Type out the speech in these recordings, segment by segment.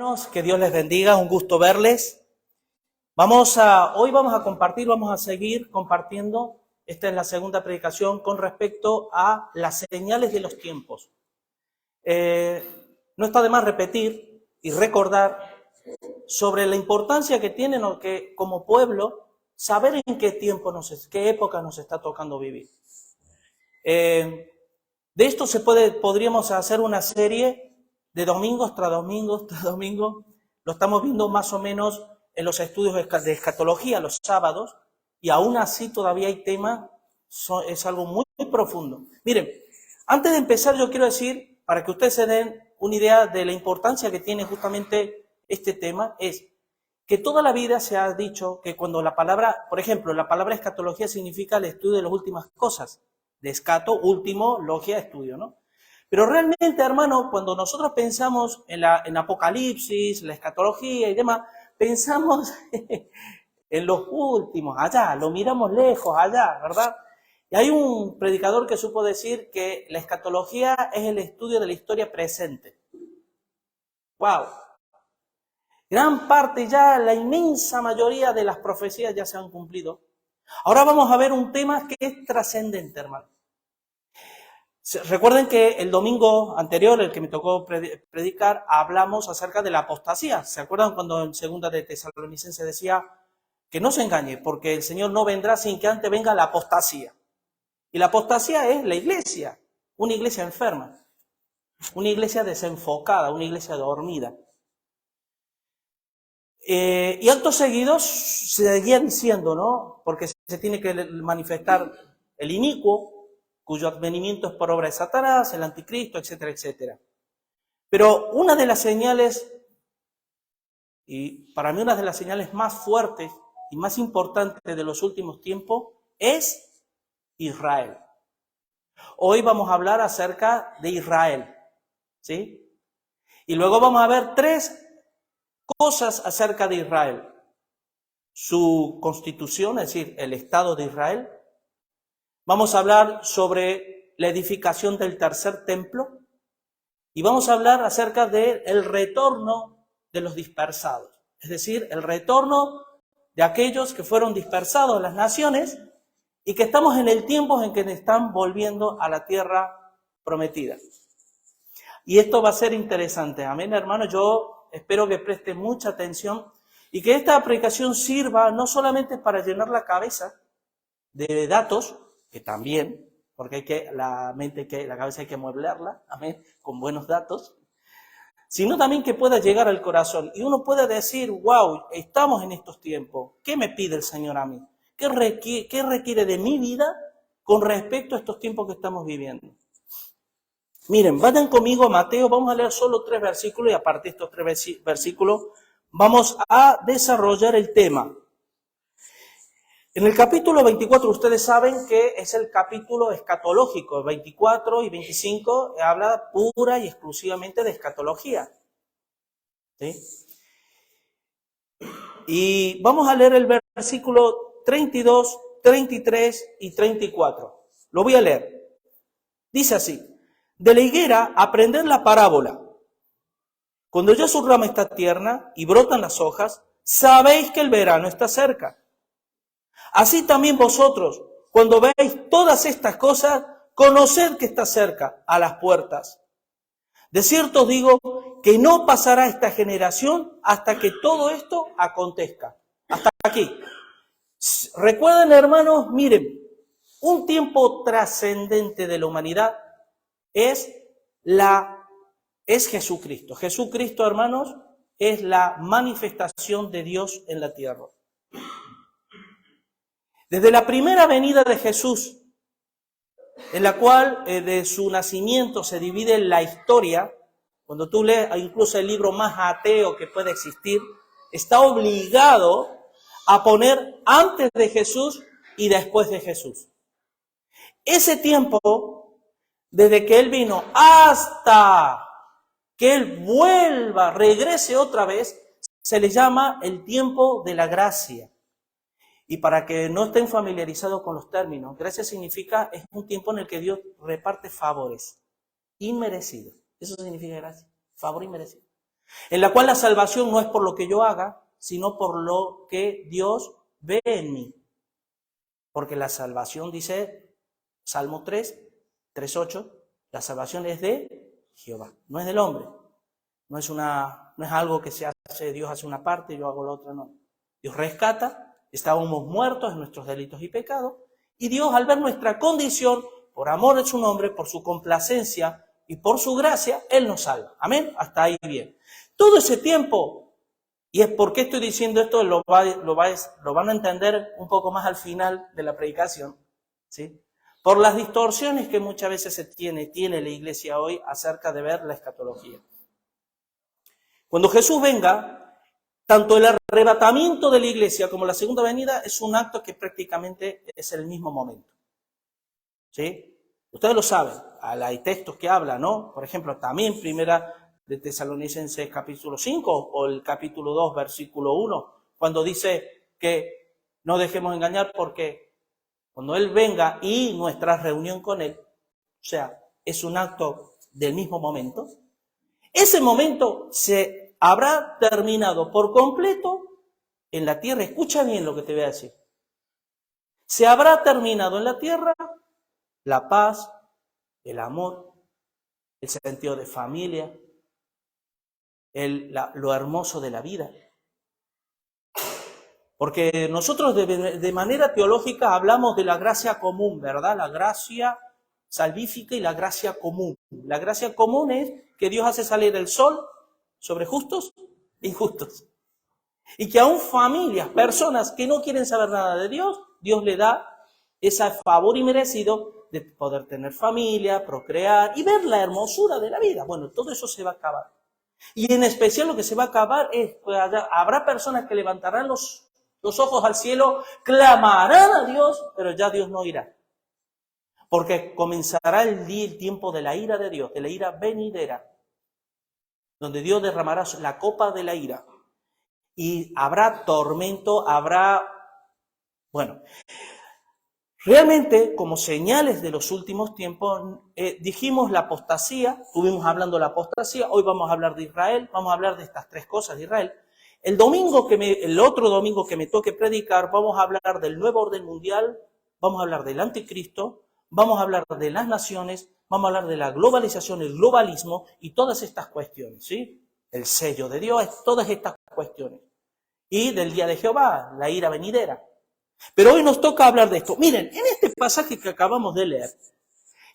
hermanos, que Dios les bendiga, un gusto verles. Hoy vamos a seguir compartiendo, esta es la segunda predicación con respecto a las señales de los tiempos. No está de más repetir y recordar sobre la importancia que tiene que como pueblo saber en qué tiempo qué época nos está tocando vivir. De esto podríamos hacer una serie de domingos tras domingos tras domingo. Lo estamos viendo más o menos en los estudios de escatología los sábados, y aún así todavía hay tema, es algo muy, muy profundo. Miren, antes de empezar yo quiero decir, para que ustedes se den una idea de la importancia que tiene justamente este tema, es que toda la vida se ha dicho que cuando la palabra, por ejemplo, la palabra escatología significa el estudio de las últimas cosas, de escato, último, logia, estudio, ¿no? Pero realmente, hermano, cuando nosotros pensamos en Apocalipsis, la escatología y demás, pensamos en los últimos, allá, lo miramos lejos, allá, ¿verdad? Y hay un predicador que supo decir que la escatología es el estudio de la historia presente. ¡Wow! Gran parte ya, la inmensa mayoría de las profecías ya se han cumplido. Ahora vamos a ver un tema que es trascendente, hermano. Recuerden que el domingo anterior, el que me tocó predicar, hablamos acerca de la apostasía. ¿Se acuerdan cuando en segunda de Tesalonicenses decía que no se engañe, porque el Señor no vendrá sin que antes venga la apostasía? Y la apostasía es la iglesia, una iglesia enferma, una iglesia desenfocada, una iglesia dormida. Y actos seguidos seguía diciendo, ¿no? Porque se tiene que manifestar el inicuo, cuyo advenimiento es por obra de Satanás, el anticristo, etcétera, etcétera. Pero una de las señales, y para mí una de las señales más fuertes y más importantes de los últimos tiempos, es Israel. Hoy vamos a hablar acerca de Israel, ¿sí? Y luego vamos a ver tres cosas acerca de Israel. Su constitución, es decir, el Estado de Israel. Vamos a hablar sobre la edificación del tercer templo y vamos a hablar acerca del retorno de los dispersados, es decir, el retorno de aquellos que fueron dispersados en las naciones y que estamos en el tiempo en que están volviendo a la tierra prometida. Y esto va a ser interesante, amén, hermanos. Yo espero que preste mucha atención y que esta predicación sirva no solamente para llenar la cabeza de datos, que también, porque la cabeza hay que mueblarla, amén, con buenos datos, sino también que pueda llegar al corazón y uno pueda decir, wow, estamos en estos tiempos, ¿qué me pide el Señor a mí? ¿Qué requiere de mi vida con respecto a estos tiempos que estamos viviendo? Miren, vayan conmigo a Mateo, vamos a leer solo 3 versículos y a partir de estos 3 versículos vamos a desarrollar el tema. En el capítulo 24, ustedes saben que es el capítulo escatológico. 24 y 25 habla pura y exclusivamente de escatología, ¿sí? Y vamos a leer el versículo 32, 33 y 34. Lo voy a leer. Dice así: de la higuera aprended la parábola. Cuando ya su rama está tierna y brotan las hojas, sabéis que el verano está cerca. Así también vosotros, cuando veáis todas estas cosas, conoced que está cerca, a las puertas. De cierto os digo que no pasará esta generación hasta que todo esto acontezca. Hasta aquí. Recuerden, hermanos, miren, un tiempo trascendente de la humanidad es Jesucristo. Jesucristo, hermanos, es la manifestación de Dios en la tierra. Desde la primera venida de Jesús, en la cual de su nacimiento se divide la historia, cuando tú lees incluso el libro más ateo que puede existir, está obligado a poner antes de Jesús y después de Jesús. Ese tiempo, desde que Él vino hasta que Él vuelva, regrese otra vez, se le llama el tiempo de la gracia. Y para que no estén familiarizados con los términos, gracia significa, es un tiempo en el que Dios reparte favores inmerecidos. Eso significa gracia, favor inmerecido. en la cual la salvación no es por lo que yo haga, sino por lo que Dios ve en mí. Porque la salvación, dice Salmo 3:8, la salvación es de Jehová, no es del hombre. No es algo que se hace, Dios hace una parte y yo hago la otra, no. Dios rescata, estábamos muertos en nuestros delitos y pecados, y Dios, al ver nuestra condición, por amor de su nombre, por su complacencia y por su gracia, Él nos salva. Amén, hasta ahí bien. Todo ese tiempo, y es por qué estoy diciendo esto, lo van a entender un poco más al final de la predicación, ¿sí? Por las distorsiones que muchas veces tiene la iglesia hoy acerca de ver la escatología. Cuando Jesús venga, tanto el arrebatamiento de la iglesia como la segunda venida es un acto que prácticamente es el mismo momento. ¿Sí? Ustedes lo saben, hay textos que hablan, ¿no? Por ejemplo, también primera de Tesalonicenses capítulo 5 o el capítulo 2, versículo 1, cuando dice que no dejemos engañar porque cuando Él venga y nuestra reunión con Él, o sea, es un acto del mismo momento, ese momento se habrá terminado por completo en la tierra. Escucha bien lo que te voy a decir. Se habrá terminado en la tierra la paz, el amor, el sentido de familia, lo hermoso de la vida. Porque nosotros de manera teológica hablamos de la gracia común, ¿verdad? La gracia salvífica y la gracia común. La gracia común es que Dios hace salir el sol sobre justos e injustos. Y que aún familias, personas que no quieren saber nada de Dios, Dios le da ese favor inmerecido de poder tener familia, procrear y ver la hermosura de la vida. Bueno, todo eso se va a acabar. Y en especial lo que se va a acabar es que habrá personas que levantarán los ojos al cielo, clamarán a Dios, pero ya Dios no irá. Porque comenzará el tiempo de la ira de Dios, de la ira venidera, donde Dios derramará la copa de la ira. Y habrá tormento, bueno, realmente como señales de los últimos tiempos, dijimos la apostasía, estuvimos hablando de la apostasía, hoy vamos a hablar de Israel, vamos a hablar de estas tres cosas de Israel. El otro domingo que me toque predicar, vamos a hablar del nuevo orden mundial, vamos a hablar del anticristo, vamos a hablar de las naciones, vamos a hablar de la globalización, el globalismo y todas estas cuestiones, ¿sí? El sello de Dios, todas estas cuestiones. Y del día de Jehová, la ira venidera. Pero hoy nos toca hablar de esto. Miren, en este pasaje que acabamos de leer,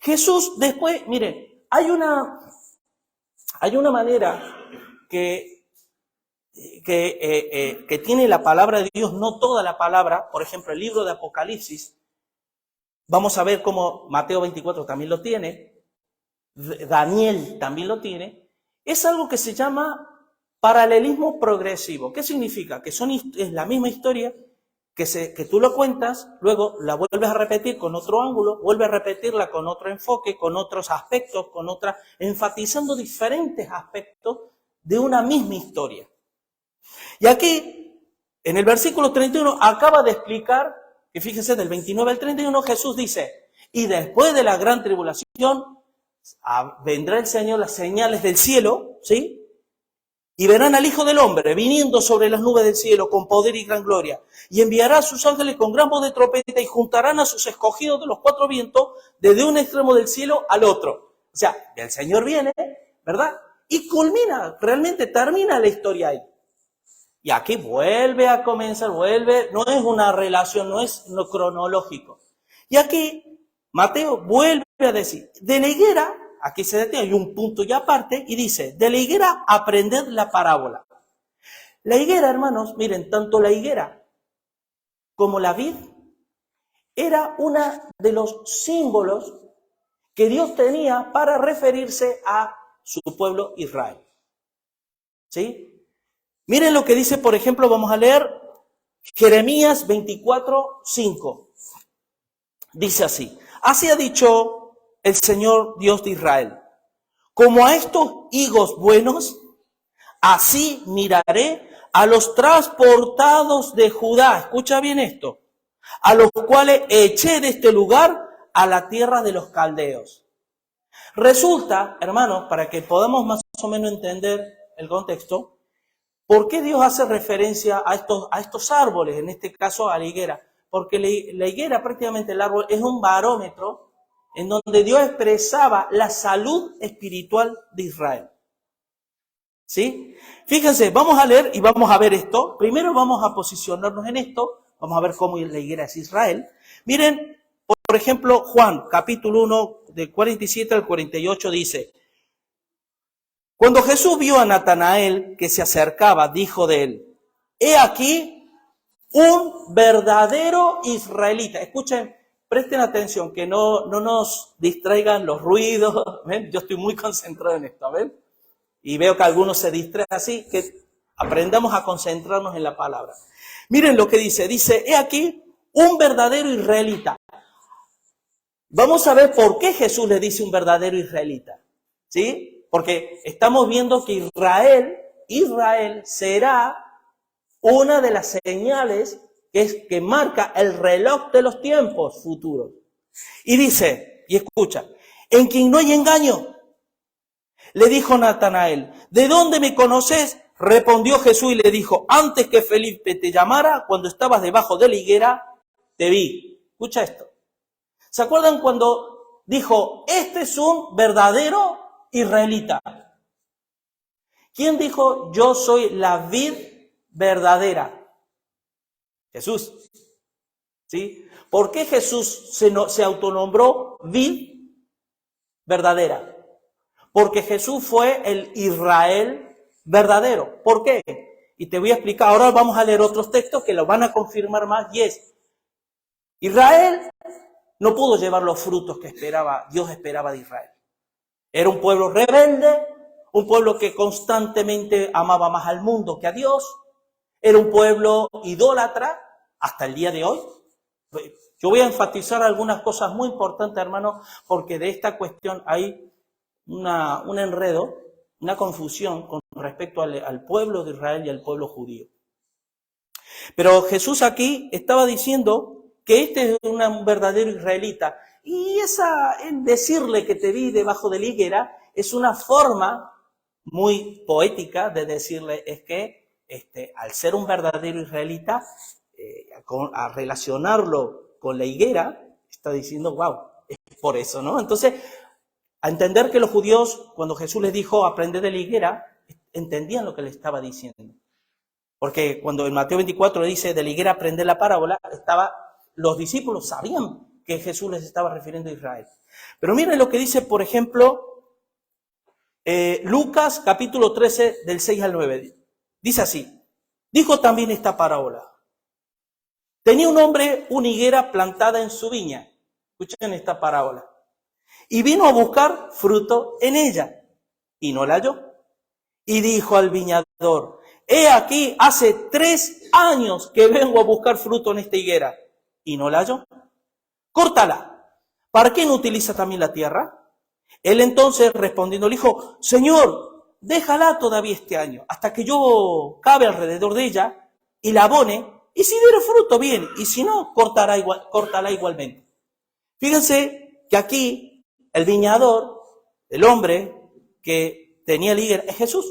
Jesús después, miren, hay una manera que tiene la palabra de Dios, no toda la palabra. Por ejemplo, el libro de Apocalipsis, vamos a ver cómo Mateo 24 también lo tiene, Daniel también lo tiene. Es algo que se llama paralelismo progresivo. ¿Qué significa? Que es la misma historia, que tú lo cuentas, luego la vuelves a repetir con otro ángulo, vuelves a repetirla con otro enfoque, con otros aspectos, enfatizando diferentes aspectos de una misma historia. Y aquí, en el versículo 31, acaba de explicar, que fíjense, del 29 al 31, Jesús dice, y después de la gran tribulación, vendrá el Señor, las señales del cielo, ¿sí? Y verán al Hijo del Hombre viniendo sobre las nubes del cielo con poder y gran gloria. Y enviará a sus ángeles con gran voz de trompeta y juntarán a sus escogidos de los cuatro vientos desde un extremo del cielo al otro. O sea, el Señor viene, ¿verdad? Y realmente termina la historia ahí. Y aquí vuelve a comenzar, no es una relación, no es lo cronológico. Y aquí Mateo vuelve a decir, de la higuera, aquí se detiene, hay un punto ya aparte, y dice, de la higuera aprended la parábola. La higuera, hermanos, miren, tanto la higuera como la vid era una de los símbolos que Dios tenía para referirse a su pueblo Israel. ¿Sí? Miren lo que dice, por ejemplo, vamos a leer Jeremías 24:5. Dice así, así ha dicho el Señor Dios de Israel, como a estos higos buenos, así miraré a los transportados de Judá, escucha bien esto, a los cuales eché de este lugar a la tierra de los caldeos. Resulta, hermanos, para que podamos más o menos entender el contexto, ¿por qué Dios hace referencia a estos árboles, en este caso a la higuera? Porque la higuera, prácticamente el árbol, es un barómetro en donde Dios expresaba la salud espiritual de Israel. ¿Sí? Fíjense, vamos a leer y vamos a ver esto. Primero vamos a posicionarnos en esto. Vamos a ver cómo la higuera es Israel. Miren, por ejemplo, Juan, capítulo 1, del 47 al 48, dice: cuando Jesús vio a Natanael que se acercaba, dijo de él: he aquí un verdadero israelita. Escuchen, presten atención, que no nos distraigan los ruidos. ¿Ven? Yo estoy muy concentrado en esto, ¿ven? Y veo que algunos se distraen así, que aprendamos a concentrarnos en la palabra. Miren lo que dice. Dice: he aquí un verdadero israelita. Vamos a ver por qué Jesús le dice un verdadero israelita. ¿Sí? Porque estamos viendo que Israel será una de las señales que marca el reloj de los tiempos futuros. Y dice, y escucha: en quien no hay engaño. Le dijo Natanael: ¿de dónde me conoces? Respondió Jesús y le dijo: antes que Felipe te llamara, cuando estabas debajo de la higuera, te vi. Escucha esto. ¿Se acuerdan cuando dijo: este es un verdadero israelita? ¿Quién dijo: yo soy la vid verdadera? Jesús. ¿Sí? ¿Por qué Jesús se autonombró vid verdadera? Porque Jesús fue el Israel verdadero. ¿Por qué? Y te voy a explicar. Ahora vamos a leer otros textos que lo van a confirmar más. Y es: Israel no pudo llevar los frutos que Dios esperaba de Israel. Era un pueblo rebelde, un pueblo que constantemente amaba más al mundo que a Dios. Era un pueblo idólatra hasta el día de hoy. Yo voy a enfatizar algunas cosas muy importantes, hermanos, porque de esta cuestión hay un enredo, una confusión con respecto al pueblo de Israel y al pueblo judío. Pero Jesús aquí estaba diciendo que este es un verdadero israelita. Y en decirle que te vi debajo de la higuera es una forma muy poética de decirle es que al ser un verdadero israelita, a relacionarlo con la higuera, está diciendo, wow, es por eso, ¿no? Entonces, a entender que los judíos, cuando Jesús les dijo aprended de la higuera, entendían lo que le estaba diciendo. Porque cuando en Mateo 24 dice de la higuera aprended la parábola, los discípulos sabían que Jesús les estaba refiriendo a Israel. Pero miren lo que dice, por ejemplo, Lucas capítulo 13 del 6 al 9. Dice así: dijo también esta parábola. Tenía un hombre una higuera plantada en su viña. Escuchen esta parábola. Y vino a buscar fruto en ella, y no la halló. Y dijo al viñador: he aquí, hace 3 años que vengo a buscar fruto en esta higuera, y no la halló. Córtala. ¿Para qué no utiliza también la tierra? Él entonces respondiendo le dijo: Señor, déjala todavía este año, hasta que yo cabe alrededor de ella y la abone, y si diere fruto, bien, y si no, córtala igualmente. Fíjense que aquí el viñador, el hombre que tenía la higuera, es Jesús.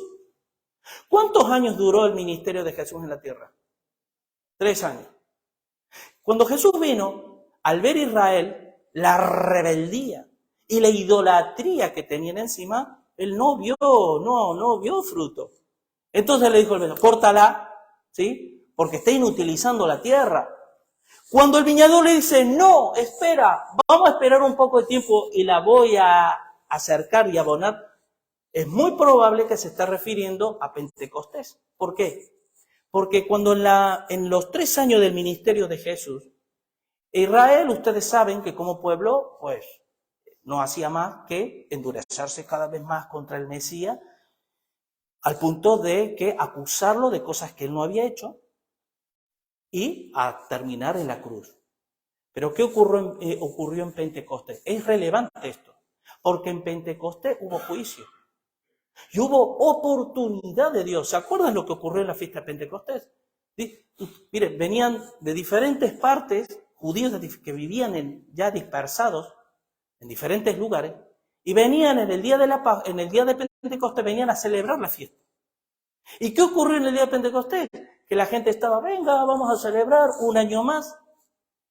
¿Cuántos años duró el ministerio de Jesús en la tierra? 3 años. Cuando Jesús vino, al ver Israel, la rebeldía y la idolatría que tenían encima, él no vio fruto. Entonces le dijo al viñador: córtala, ¿sí? Porque está inutilizando la tierra. Cuando el viñador le dice: no, espera, vamos a esperar un poco de tiempo y la voy a acercar y abonar, es muy probable que se está refiriendo a Pentecostés. ¿Por qué? Porque cuando en los 3 años del ministerio de Jesús, Israel, ustedes saben que como pueblo, pues, no hacía más que endurecerse cada vez más contra el Mesías, al punto de que acusarlo de cosas que él no había hecho y a terminar en la cruz. Pero ¿qué ocurrió en Pentecostés? Es relevante esto, porque en Pentecostés hubo juicio y hubo oportunidad de Dios. ¿Se acuerdan lo que ocurrió en la fiesta de Pentecostés? ¿Sí? Miren, venían de diferentes partes, judíos que vivían ya dispersados en diferentes lugares, y venían en el día de Pentecostés, venían a celebrar la fiesta. ¿Y qué ocurrió en el día de Pentecostés? Que la gente estaba, venga, vamos a celebrar un año más.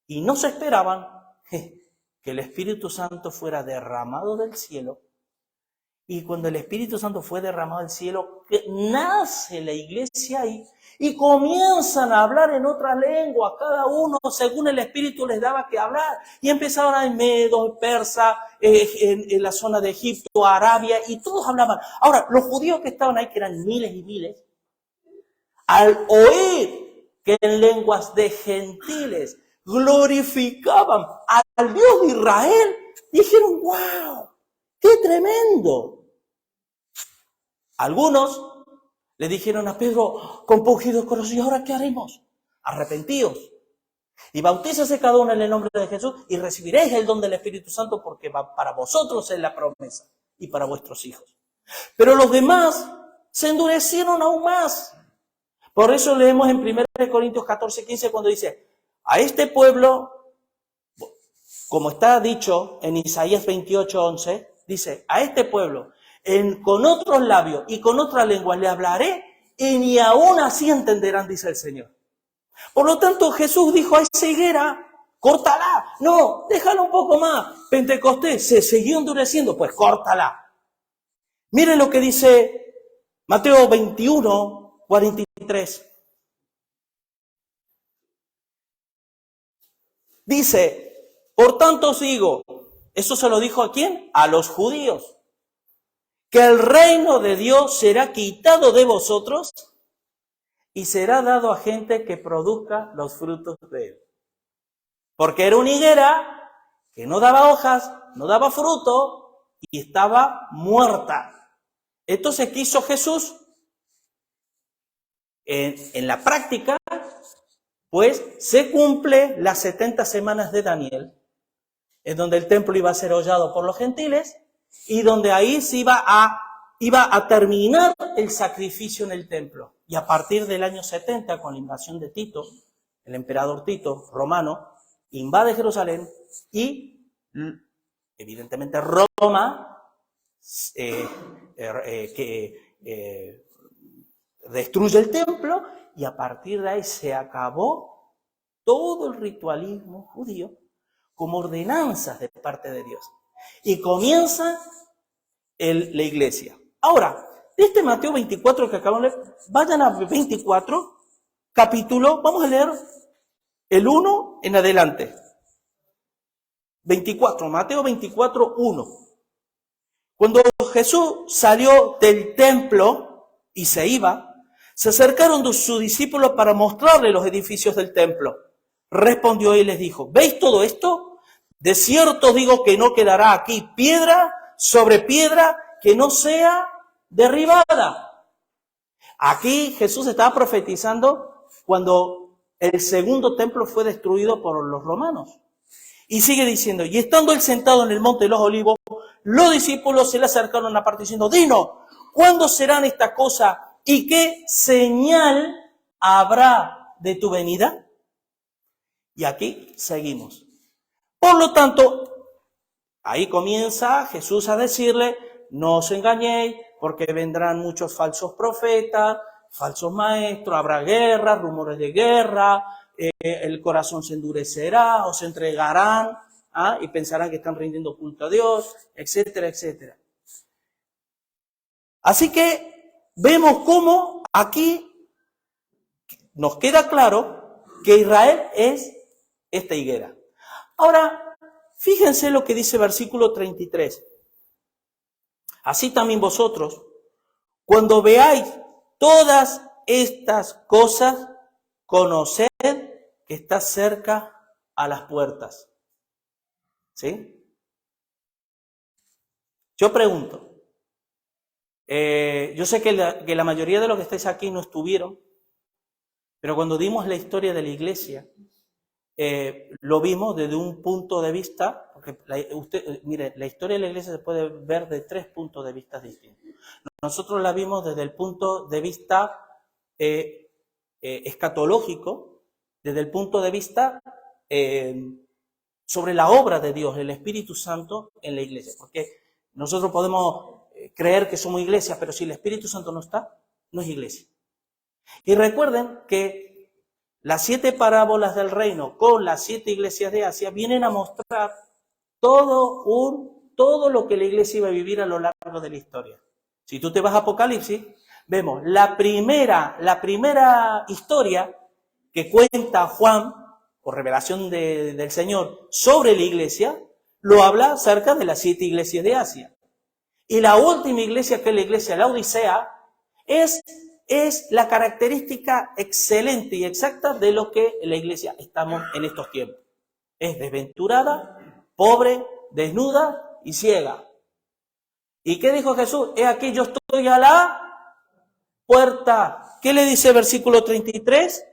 Y no se esperaban que el Espíritu Santo fuera derramado del cielo. Y cuando el Espíritu Santo fue derramado del cielo, nace la iglesia ahí y comienzan a hablar en otra lengua, cada uno según el Espíritu les daba que hablar. Y empezaron a medos, persa, en la zona de Egipto, Arabia, y todos hablaban. Ahora, los judíos que estaban ahí, que eran miles y miles, al oír que en lenguas de gentiles glorificaban al Dios de Israel, dijeron, ¡wow! ¡Qué tremendo! Algunos le dijeron a Pedro, compungidos corazón, ¿y ahora qué haremos? Arrepentíos y bautízase cada uno en el nombre de Jesús y recibiréis el don del Espíritu Santo, porque para vosotros es la promesa y para vuestros hijos. Pero los demás se endurecieron aún más. Por eso leemos en 1 Corintios 14:15 cuando dice, a este pueblo, como está dicho en Isaías 28:11, dice, a este pueblo, con otros labios y con otras lenguas le hablaré, y ni aún así entenderán, dice el Señor. Por lo tanto, Jesús dijo a esa higuera, córtala. No, déjala un poco más. Pentecostés se siguió endureciendo, pues córtala. Miren lo que dice Mateo 21:43. Dice, por tanto os digo, eso se lo dijo ¿a quién? A los judíos, que el reino de Dios será quitado de vosotros y será dado a gente que produzca los frutos de él. Porque era una higuera que no daba hojas, no daba fruto y estaba muerta. Entonces, ¿qué hizo Jesús? En la práctica, pues se cumple las 70 semanas de Daniel, en donde el templo iba a ser hollado por los gentiles y donde ahí se iba a terminar el sacrificio en el templo. Y a partir del año 70, con la invasión de Tito, el emperador Tito, romano, invade Jerusalén y evidentemente Roma destruye el templo y a partir de ahí se acabó todo el ritualismo judío como ordenanzas de parte de Dios. Y comienza la iglesia. Ahora, de este Mateo 24 que acabamos de leer, vayan a 24, capítulo, vamos a leer el 1 en adelante. 24, Mateo 24, 1. Cuando Jesús salió del templo y se iba, se acercaron sus discípulos para mostrarle los edificios del templo. Respondió y les dijo, ¿veis todo esto? De cierto digo que no quedará aquí piedra sobre piedra que no sea derribada. Aquí Jesús estaba profetizando cuando el segundo templo fue destruido por los romanos. Y sigue diciendo, y estando él sentado en el monte de los olivos, los discípulos se le acercaron aparte diciendo, dinos, ¿cuándo serán estas cosas y qué señal habrá de tu venida? Y aquí seguimos. Por lo tanto, ahí comienza Jesús a decirle, no os engañéis, porque vendrán muchos falsos profetas, falsos maestros, habrá guerra, rumores de guerra, el corazón se endurecerá, os entregarán, y pensarán que están rindiendo culto a Dios, etcétera, etcétera. Así que vemos cómo aquí nos queda claro que Israel es esta higuera. Ahora, fíjense lo que dice versículo 33. Así también vosotros, cuando veáis todas estas cosas, conoced que está cerca a las puertas. ¿Sí? Yo pregunto, yo sé que la mayoría de los que estáis aquí no estuvieron, pero cuando dimos la historia de la iglesia, lo vimos desde un punto de vista, porque mire, la historia de la iglesia se puede ver de 3 puntos de vista distintos. Nosotros la vimos desde el punto de vista escatológico, desde el punto de vista sobre la obra de Dios, el Espíritu Santo en la iglesia. Porque nosotros podemos creer que somos iglesia, pero si el Espíritu Santo no está, no es iglesia. Y recuerden que las 7 parábolas del reino con las 7 iglesias de Asia vienen a mostrar todo lo que la iglesia iba a vivir a lo largo de la historia. Si tú te vas a Apocalipsis, vemos la primera historia que cuenta Juan, por revelación del Señor, sobre la iglesia, lo habla acerca de las 7 iglesias de Asia. Y la última iglesia, que es la iglesia de la Odisea, es la característica excelente y exacta de lo que la iglesia estamos en estos tiempos. Es desventurada, pobre, desnuda y ciega. ¿Y qué dijo Jesús? He aquí, yo estoy a la puerta. ¿Qué le dice el versículo 33?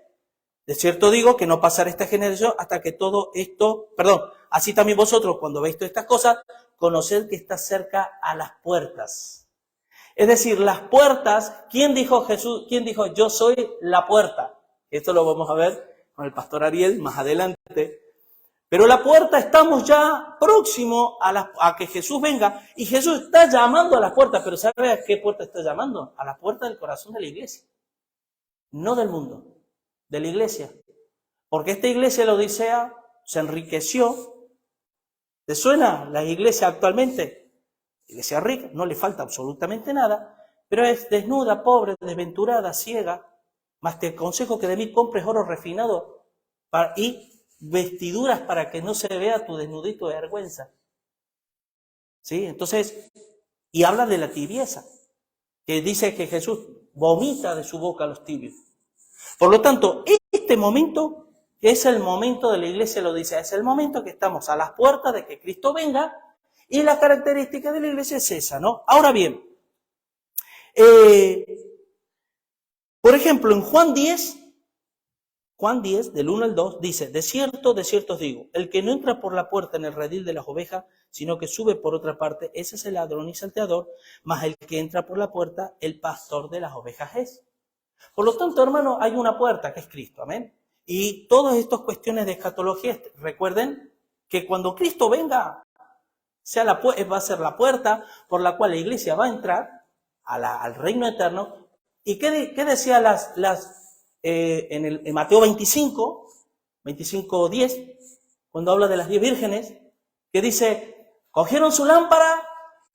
De cierto digo que no pasará esta generación hasta que todo esto, así también vosotros cuando veis todas estas cosas, conoced que está cerca a las puertas. Es decir, las puertas, ¿quién dijo Jesús? ¿Quién dijo yo soy la puerta? Esto lo vamos a ver con el pastor Ariel más adelante. Pero la puerta, estamos ya próximo a que Jesús venga, y Jesús está llamando a las puertas, pero ¿sabe a qué puerta está llamando? A la puerta del corazón de la iglesia, no del mundo, de la iglesia. Porque esta iglesia de la Odisea se enriqueció. ¿Te suena la iglesia actualmente? Iglesia rica, no le falta absolutamente nada, pero es desnuda, pobre, desventurada, ciega. Mas te aconsejo que de mí compres oro refinado y vestiduras para que no se vea tu desnudito de vergüenza. ¿Sí? Entonces, y habla de la tibieza, que dice que Jesús vomita de su boca a los tibios. Por lo tanto, este momento es el momento de la iglesia, lo dice, es el momento que estamos a las puertas de que Cristo venga, y la característica de la iglesia es esa, ¿no? Ahora bien, por ejemplo, en Juan 10, del 1 al 2, dice, de cierto os digo, el que no entra por la puerta en el redil de las ovejas, sino que sube por otra parte, ese es el ladrón y salteador, mas el que entra por la puerta, el pastor de las ovejas es. Por lo tanto, hermano, hay una puerta que es Cristo, amén. Y todas estas cuestiones de escatología, recuerden que cuando Cristo venga, va a ser la puerta por la cual la iglesia va a entrar al reino eterno. ¿Y qué decía en Mateo 25:10, cuando habla de las 10 vírgenes, que dice, cogieron su lámpara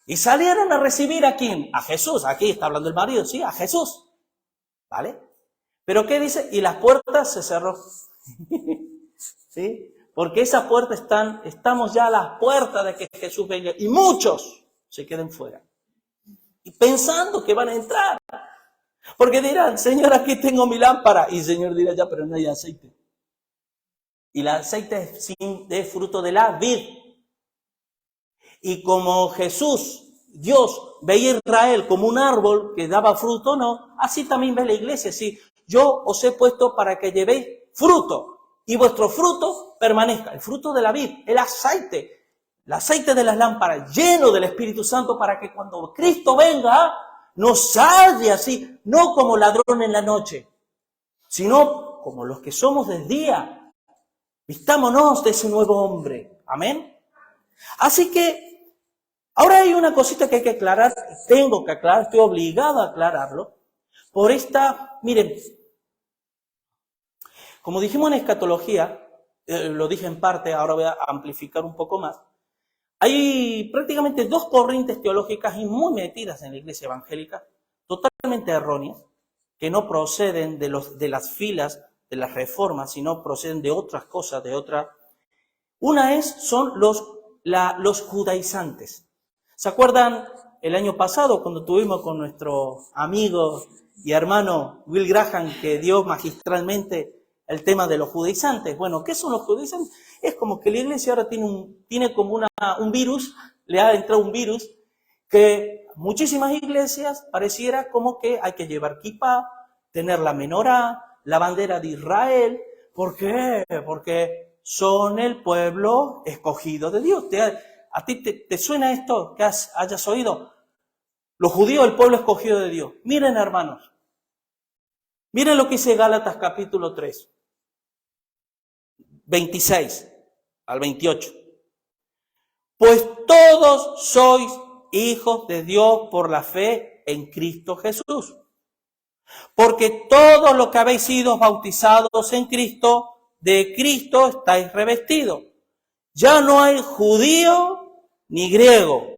y salieron a recibir ¿a quién? A Jesús. Aquí está hablando el marido, sí, a Jesús. ¿Vale? Pero ¿qué dice? Y las puertas se cerró. ¿Sí? Porque esas puertas estamos ya a las puertas de que Jesús venga, y muchos se queden fuera. Y pensando que van a entrar. Porque dirán, Señor, aquí tengo mi lámpara. Y el Señor dirá, ya, pero no hay aceite. Y el aceite es fruto de la vid. Y como Jesús, Dios, veía a Israel como un árbol que daba fruto, no, así también ve la iglesia. Sí, yo os he puesto para que llevéis fruto y vuestro fruto permanezca. El fruto de la vid, el aceite de las lámparas, lleno del Espíritu Santo, para que cuando Cristo venga, nos halle así, no como ladrón en la noche, sino como los que somos del día. Vistámonos de ese nuevo hombre. Amén. Así que, ahora hay una cosita que hay que aclarar, tengo que aclarar, estoy obligado a aclararlo, por miren, como dijimos en escatología, lo dije en parte, ahora voy a amplificar un poco más. Hay prácticamente 2 corrientes teológicas y muy metidas en la iglesia evangélica, totalmente erróneas, que no proceden de las filas de las reformas, sino proceden de otras cosas, Una son los judaizantes. ¿Se acuerdan el año pasado cuando tuvimos con nuestro amigo y hermano Will Graham, que dio magistralmente el tema de los judaizantes? Bueno, ¿qué son los judaizantes? Es como que la iglesia ahora tiene como un virus, le ha entrado un virus, que muchísimas iglesias pareciera como que hay que llevar kippah, tener la menorá, la bandera de Israel. ¿Por qué? Porque son el pueblo escogido de Dios. ¿A ti te suena esto que hayas oído? Los judíos, el pueblo escogido de Dios. Miren, hermanos. Miren lo que dice Gálatas capítulo 3. 26 al 28. Pues todos sois hijos de Dios por la fe en Cristo Jesús. Porque todos los que habéis sido bautizados en Cristo, de Cristo estáis revestidos. Ya no hay judío ni griego,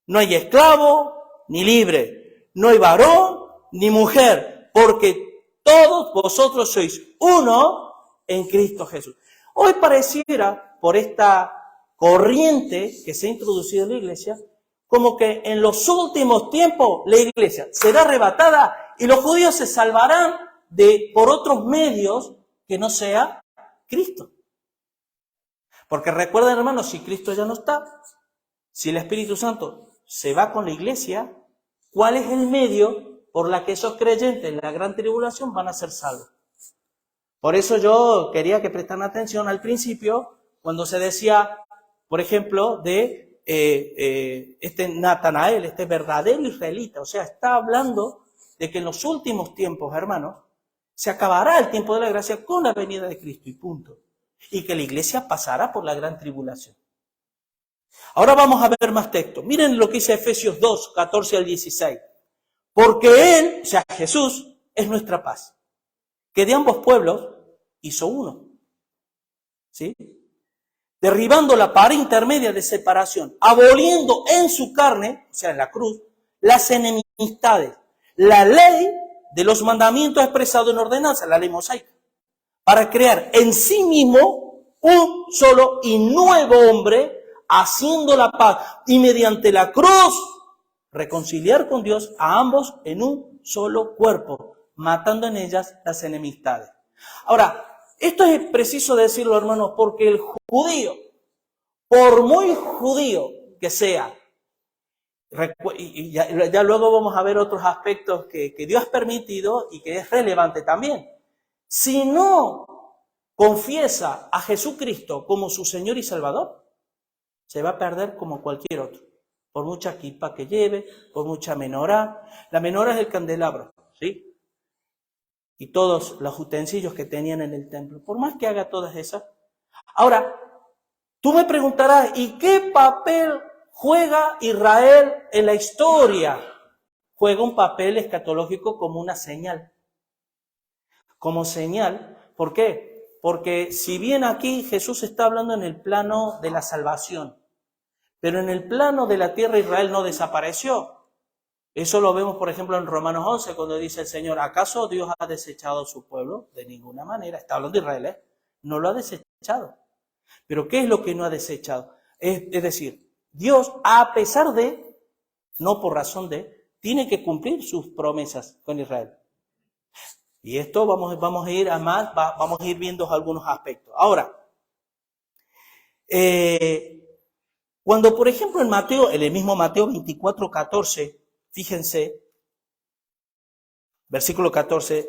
no hay esclavo ni libre, no hay varón ni mujer, porque todos vosotros sois uno en Cristo Jesús. Hoy pareciera, por esta corriente que se ha introducido en la iglesia, como que en los últimos tiempos la iglesia será arrebatada y los judíos se salvarán por otros medios que no sea Cristo. Porque recuerden, hermanos, si Cristo ya no está, si el Espíritu Santo se va con la iglesia, ¿cuál es el medio por la que esos creyentes en la gran tribulación van a ser salvos? Por eso yo quería que prestaran atención al principio, cuando se decía, por ejemplo, de este Natanael, este verdadero israelita. O sea, está hablando de que en los últimos tiempos, hermanos, se acabará el tiempo de la gracia con la venida de Cristo y punto. Y que la iglesia pasará por la gran tribulación. Ahora vamos a ver más textos. Miren lo que dice Efesios 2, 14 al 16. Porque Él, o sea, Jesús, es nuestra paz, que de ambos pueblos hizo uno. ¿Sí? Derribando la pared intermedia de separación, aboliendo en su carne, o sea, en la cruz, las enemistades, la ley de los mandamientos expresados en ordenanza, la ley mosaica, para crear en sí mismo un solo y nuevo hombre, haciendo la paz, y mediante la cruz reconciliar con Dios a ambos en un solo cuerpo, matando en ellas las enemistades. Ahora, esto es preciso decirlo, hermanos, porque el judío, por muy judío que sea, y ya luego vamos a ver otros aspectos que Dios ha permitido y que es relevante también, si no confiesa a Jesucristo como su Señor y Salvador, se va a perder como cualquier otro. Por mucha kippah que lleve, por mucha menorá. La menorá es el candelabro, ¿sí? Y todos los utensilios que tenían en el templo. Por más que haga todas esas. Ahora, tú me preguntarás, ¿y qué papel juega Israel en la historia? Juega un papel escatológico como una señal. Como señal, ¿por qué? Porque si bien aquí Jesús está hablando en el plano de la salvación, pero en el plano de la tierra Israel no desapareció. Eso lo vemos, por ejemplo, en Romanos 11, cuando dice el Señor, ¿acaso Dios ha desechado a su pueblo? De ninguna manera. Está hablando de Israel, no lo ha desechado. Pero ¿qué es lo que no ha desechado? Es decir, Dios, a pesar de, no por razón de, tiene que cumplir sus promesas con Israel. Y esto vamos a ir a más, vamos a ir viendo algunos aspectos. Ahora, cuando, por ejemplo, en Mateo, en el mismo Mateo 24, 14, fíjense, versículo 14,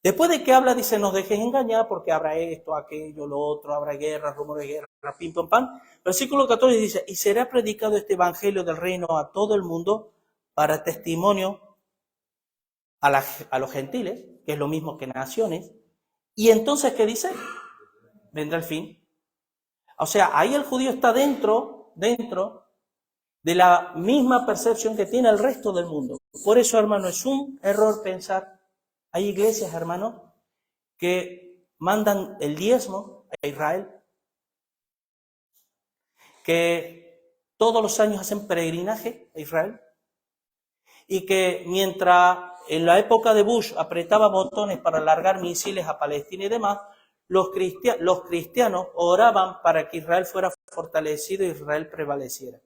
después de que habla, dice, no os dejes engañar porque habrá esto, aquello, lo otro, habrá guerra, rumores de guerra, pim, pam, pam. Versículo 14 dice, y será predicado este evangelio del reino a todo el mundo para testimonio a los gentiles, que es lo mismo que naciones. Y entonces, ¿qué dice? Vendrá el fin. O sea, ahí el judío está dentro de la misma percepción que tiene el resto del mundo. Por eso, hermano, es un error pensar, hay iglesias, hermano, que mandan el diezmo a Israel, que todos los años hacen peregrinaje a Israel, y que mientras en la época de Bush apretaba botones para largar misiles a Palestina y demás, los cristianos oraban para que Israel fuera fortalecido y Israel prevaleciera.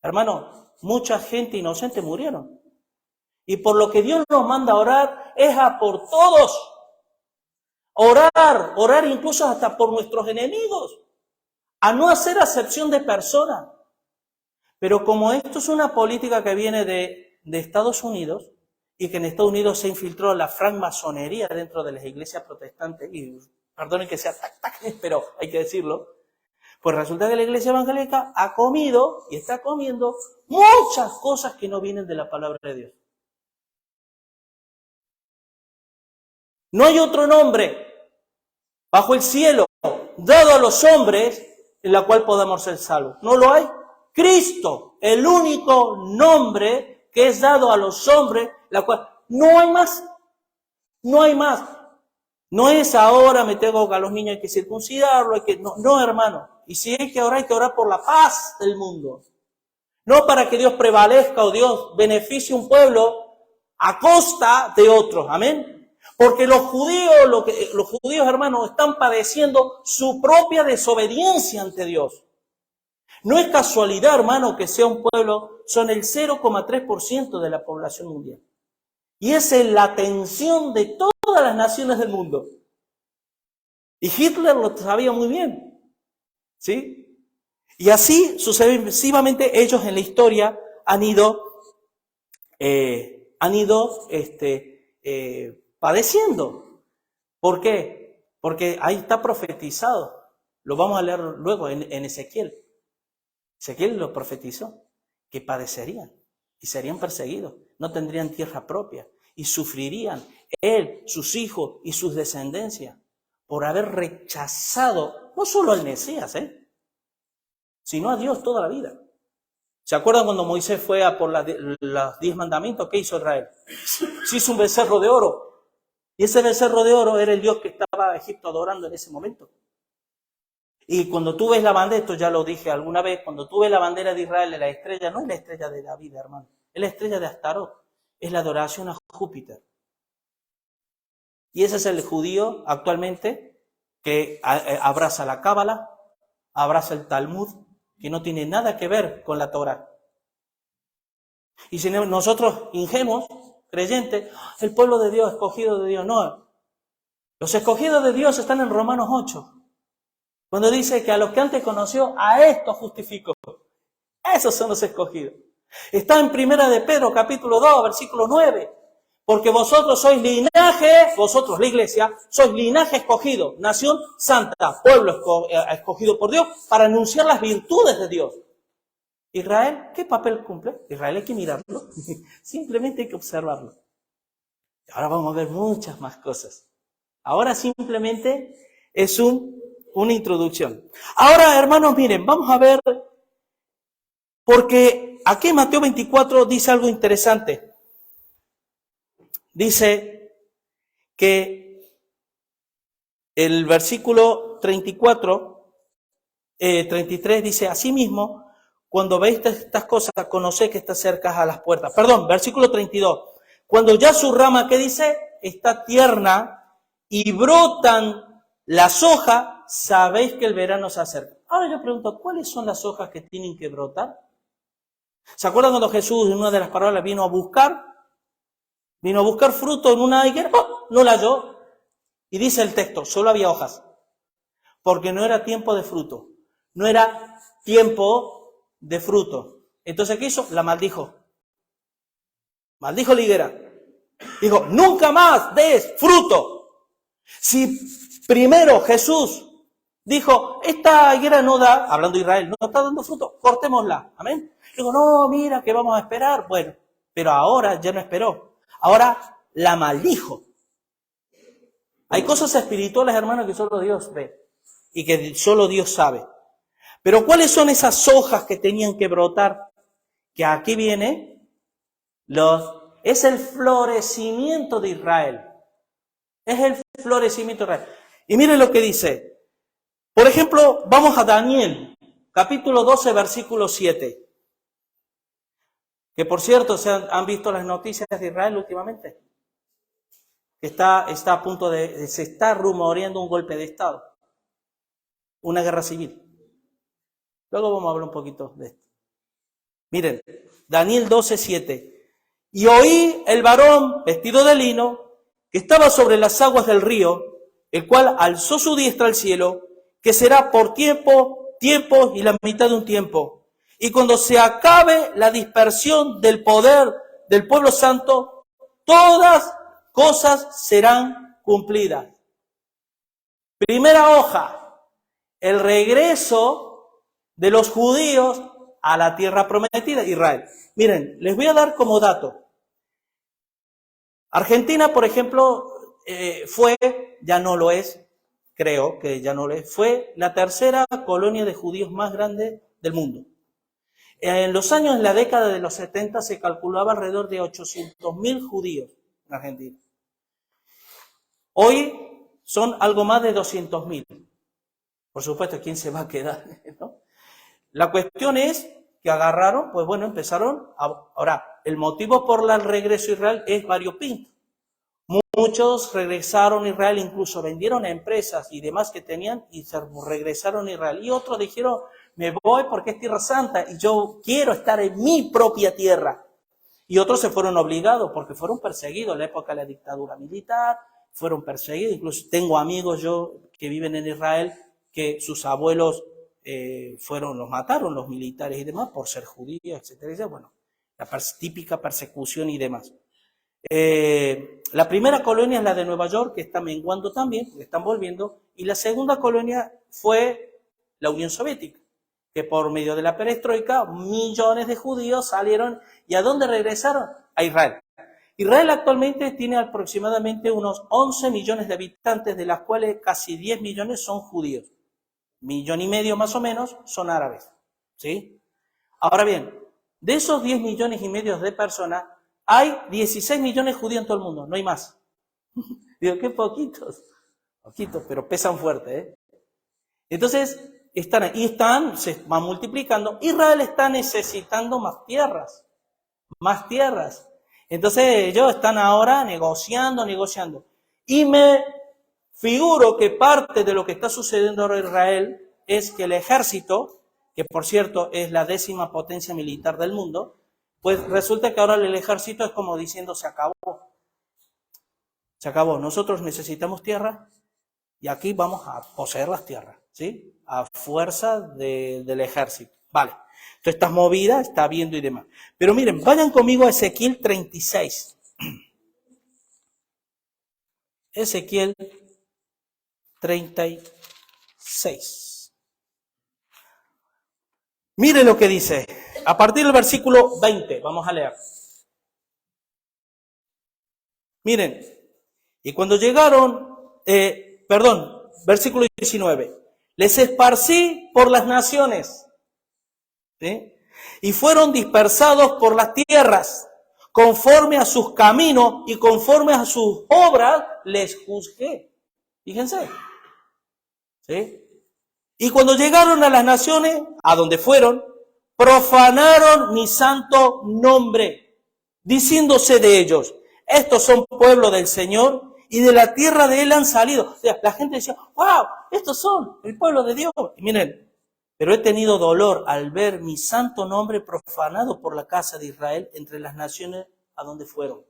Hermano, mucha gente inocente murieron. Y por lo que Dios nos manda a orar es a por todos. Orar incluso hasta por nuestros enemigos. A no hacer acepción de personas. Pero como esto es una política que viene de Estados Unidos, y que en Estados Unidos se infiltró la francmasonería dentro de las iglesias protestantes, y perdonen que sea pero hay que decirlo, pues resulta que la iglesia evangélica ha comido y está comiendo muchas cosas que no vienen de la palabra de Dios. No hay otro nombre bajo el cielo dado a los hombres en la cual podamos ser salvos. No lo hay. Cristo, el único nombre que es dado a los hombres, la cual No hay más. No hay más. No es ahora me tengo que a los niños hay que circuncidarlo, no, hermano. Y si hay que orar por la paz del mundo. No para que Dios prevalezca o Dios beneficie un pueblo a costa de otros. Amén. Porque los judíos, hermanos, están padeciendo su propia desobediencia ante Dios. No es casualidad, hermano, que sea un pueblo, son el 0,3% de la población mundial. Y esa es la atención de todas las naciones del mundo. Y Hitler lo sabía muy bien. ¿Sí? Y así, sucesivamente, ellos en la historia han ido padeciendo. ¿Por qué? Porque ahí está profetizado. Lo vamos a leer luego en Ezequiel. Ezequiel lo profetizó, que padecerían y serían perseguidos. No tendrían tierra propia y sufrirían él, sus hijos y sus descendencias por haber rechazado no solo al Mesías, sino a Dios toda la vida. ¿Se acuerdan cuando Moisés fue a por los 10 mandamientos? ¿Qué hizo Israel? Se hizo un becerro de oro. Y ese becerro de oro era el Dios que estaba Egipto adorando en ese momento. Y cuando tú ves la bandera, esto ya lo dije alguna vez, cuando tú ves la bandera de Israel, la estrella no es la estrella de David, hermano. Es la estrella de Astarot. Es la adoración a Júpiter. Y ese es el judío actualmente que abraza la Cábala, abraza el Talmud, que no tiene nada que ver con la Torá. Y si nosotros, ingenuos, creyentes, el pueblo de Dios, escogido de Dios, no. Los escogidos de Dios están en Romanos 8, cuando dice que a los que antes conoció, a estos justificó. Esos son los escogidos. Está en Primera de Pedro, capítulo 2, versículo 9. Porque vosotros sois linaje, vosotros la iglesia, sois linaje escogido, nación santa, pueblo escogido por Dios, para anunciar las virtudes de Dios. Israel, ¿qué papel cumple? Israel hay que mirarlo, simplemente hay que observarlo. Ahora vamos a ver muchas más cosas. Ahora simplemente es una introducción. Ahora, hermanos, miren, vamos a ver, porque aquí Mateo 24 dice algo interesante. Dice que el versículo 33 dice, asimismo, cuando veis estas cosas, conoced que está cerca a las puertas. Perdón, versículo 32. Cuando ya su rama, ¿qué dice? Está tierna y brotan las hojas, sabéis que el verano se acerca. Ahora yo pregunto, ¿cuáles son las hojas que tienen que brotar? ¿Se acuerdan cuando Jesús en una de las parábolas vino a buscar fruto en una higuera? ¡Oh! No la halló. Y dice el texto, solo había hojas. Porque no era tiempo de fruto. No era tiempo de fruto. Entonces, ¿qué hizo? La maldijo. Maldijo la higuera. Dijo, nunca más des fruto. Si primero Jesús dijo, esta higuera no da, hablando de Israel, no está dando fruto, cortémosla. Amén. Digo, no, mira, que vamos a esperar. Bueno, pero ahora ya no esperó. Ahora la maldijo. Hay cosas espirituales, hermanos, que solo Dios ve y que solo Dios sabe. Pero ¿cuáles son esas hojas que tenían que brotar? Que aquí viene, es el florecimiento de Israel. Es el florecimiento de Israel. Y miren lo que dice. Por ejemplo, vamos a Daniel, capítulo 12, versículo 7. Que por cierto, ¿han visto las noticias de Israel últimamente? Está a punto se está rumoreando un golpe de Estado. Una guerra civil. Luego vamos a hablar un poquito de esto. Miren, Daniel 12, 7. Y oí el varón vestido de lino que estaba sobre las aguas del río, el cual alzó su diestra al cielo, que será por tiempo y la mitad de un tiempo. Y cuando se acabe la dispersión del poder del pueblo santo, todas cosas serán cumplidas. Primera hoja, el regreso de los judíos a la tierra prometida, Israel. Miren, les voy a dar como dato. Argentina, por ejemplo, ya no lo es, creo que ya no lo es, fue la tercera colonia de judíos más grande del mundo. En la década de los 70 se calculaba alrededor de 800.000 judíos en Argentina. Hoy son algo más de 200.000. Por supuesto, ¿quién se va a quedar? ¿No? La cuestión es que agarraron, pues bueno, empezaron ahora, el motivo por el regreso a Israel es variopinto. Muchos regresaron a Israel, incluso vendieron empresas y demás que tenían y se regresaron a Israel. Y otros dijeron, me voy porque es tierra santa y yo quiero estar en mi propia tierra. Y otros se fueron obligados porque fueron perseguidos en la época de la dictadura militar, fueron perseguidos. Incluso tengo amigos yo que viven en Israel que sus abuelos los mataron los militares y demás por ser judíos, etcétera. Bueno, la típica persecución y demás. La primera colonia es la de Nueva York, que está menguando también, porque están volviendo, y la segunda colonia fue la Unión Soviética, que por medio de la perestroika millones de judíos salieron, ¿y a dónde regresaron? A Israel. Israel actualmente tiene aproximadamente unos 11 millones de habitantes, de las cuales casi 10 millones son judíos. 1,5 millones más o menos son árabes, ¿sí? Ahora bien, de esos 10,5 millones de personas, hay 16 millones judíos en todo el mundo, no hay más. Digo, qué poquitos, pero pesan fuerte, ¿eh? Entonces, se van multiplicando. Israel está necesitando más tierras. Entonces, ellos están ahora negociando. Y me figuro que parte de lo que está sucediendo ahora en Israel es que el ejército, que por cierto es la 10ª potencia militar del mundo, pues resulta que ahora el ejército es como diciendo, se acabó. Nosotros necesitamos tierra y aquí vamos a poseer las tierras, ¿sí? A fuerza del ejército. Vale. Entonces estas movidas está viendo y demás. Pero miren, vayan conmigo a Ezequiel 36. Ezequiel 36. Mire lo que dice. A partir del versículo 20, vamos a leer. Miren, y cuando llegaron, versículo 19, les esparcí por las naciones, ¿sí? Y fueron dispersados por las tierras, conforme a sus caminos y conforme a sus obras les juzgué. Fíjense, ¿sí? Y cuando llegaron a las naciones, a donde fueron, profanaron mi santo nombre, diciéndose de ellos, estos son pueblo del Señor y de la tierra de él han salido. O sea, la gente decía, wow, estos son el pueblo de Dios. Y miren, pero he tenido dolor al ver mi santo nombre profanado por la casa de Israel entre las naciones a donde fueron.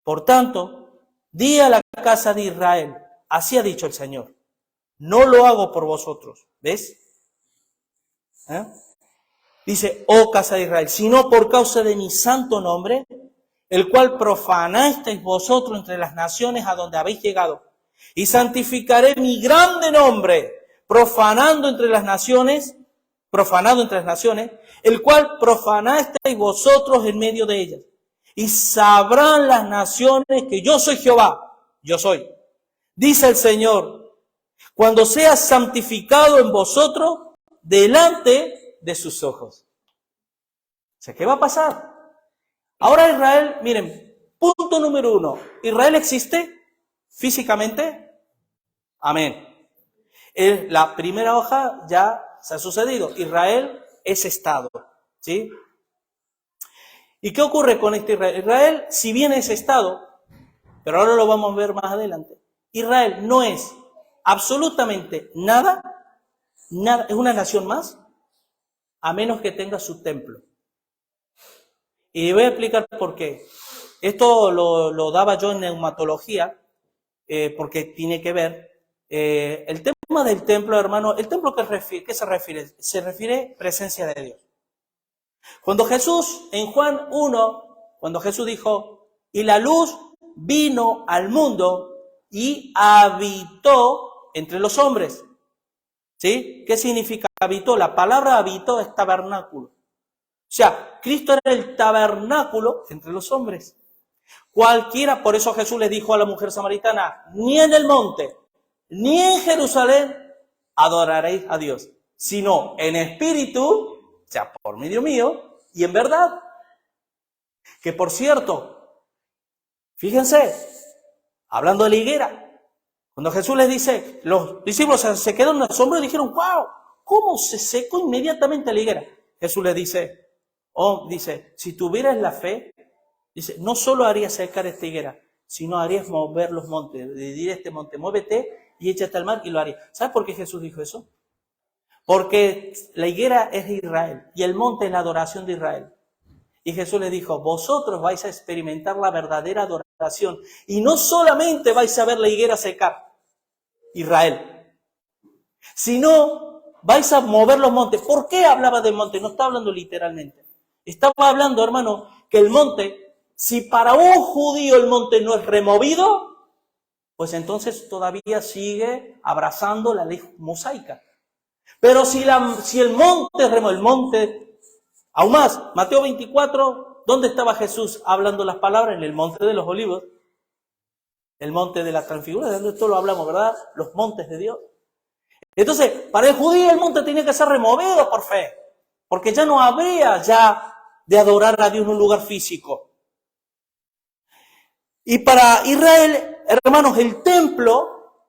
Por tanto, di a la casa de Israel, así ha dicho el Señor, no lo hago por vosotros. ¿Ves? Dice, oh casa de Israel, sino por causa de mi santo nombre, el cual profanasteis vosotros entre las naciones a donde habéis llegado. Y santificaré mi grande nombre, profanado entre las naciones, el cual profanasteis vosotros en medio de ellas. Y sabrán las naciones que yo soy Jehová, yo soy. Dice el Señor, cuando sea santificado en vosotros delante de sus ojos. O sea, ¿qué va a pasar? Ahora Israel, miren, punto número 1. ¿Israel existe físicamente? Amén. La primera hoja ya se ha sucedido. Israel es Estado, ¿sí? ¿Y qué ocurre con este Israel? Israel, si bien es Estado, pero ahora lo vamos a ver más adelante, Israel no es absolutamente nada, es una nación más, a menos que tenga su templo. Y voy a explicar por qué. Esto lo daba yo en neumatología, porque tiene que ver. El tema del templo, hermano, ¿el templo qué se refiere? Se refiere presencia de Dios. Cuando Jesús, en Juan 1, cuando Jesús dijo, y la luz vino al mundo y habitó entre los hombres. ¿Sí? ¿Qué significa habitó? La palabra habitó es tabernáculo. O sea, Cristo era el tabernáculo entre los hombres. Cualquiera, por eso Jesús le dijo a la mujer samaritana, ni en el monte, ni en Jerusalén adoraréis a Dios, sino en espíritu, o sea, por medio mío, y en verdad. Que por cierto, Fíjense, hablando de la higuera, cuando Jesús les dice, los discípulos se quedaron asombrados y dijeron, wow, ¿cómo se secó inmediatamente la higuera? Jesús les dice, si tuvieras la fe, dice, no solo harías secar esta higuera, sino harías mover los montes. Le diré a este monte, muévete y échate al mar y lo haría. ¿Sabes por qué Jesús dijo eso? Porque la higuera es de Israel y el monte es la adoración de Israel. Y Jesús le dijo, vosotros vais a experimentar la verdadera adoración y no solamente vais a ver la higuera secar, Israel, sino vais a mover los montes. ¿Por qué hablaba del monte? No está hablando literalmente. Estaba hablando, hermano, que el monte, si para un judío el monte no es removido, pues entonces todavía sigue abrazando la ley mosaica. Pero si el monte es removido, el monte, aún más, Mateo 24, ¿dónde estaba Jesús hablando las palabras? En el monte de los olivos, el monte de la transfiguración, de esto lo hablamos, ¿verdad? Los montes de Dios. Entonces, para el judío el monte tenía que ser removido por fe, porque ya no habría ya de adorar a Dios en un lugar físico. Y para Israel, hermanos, el templo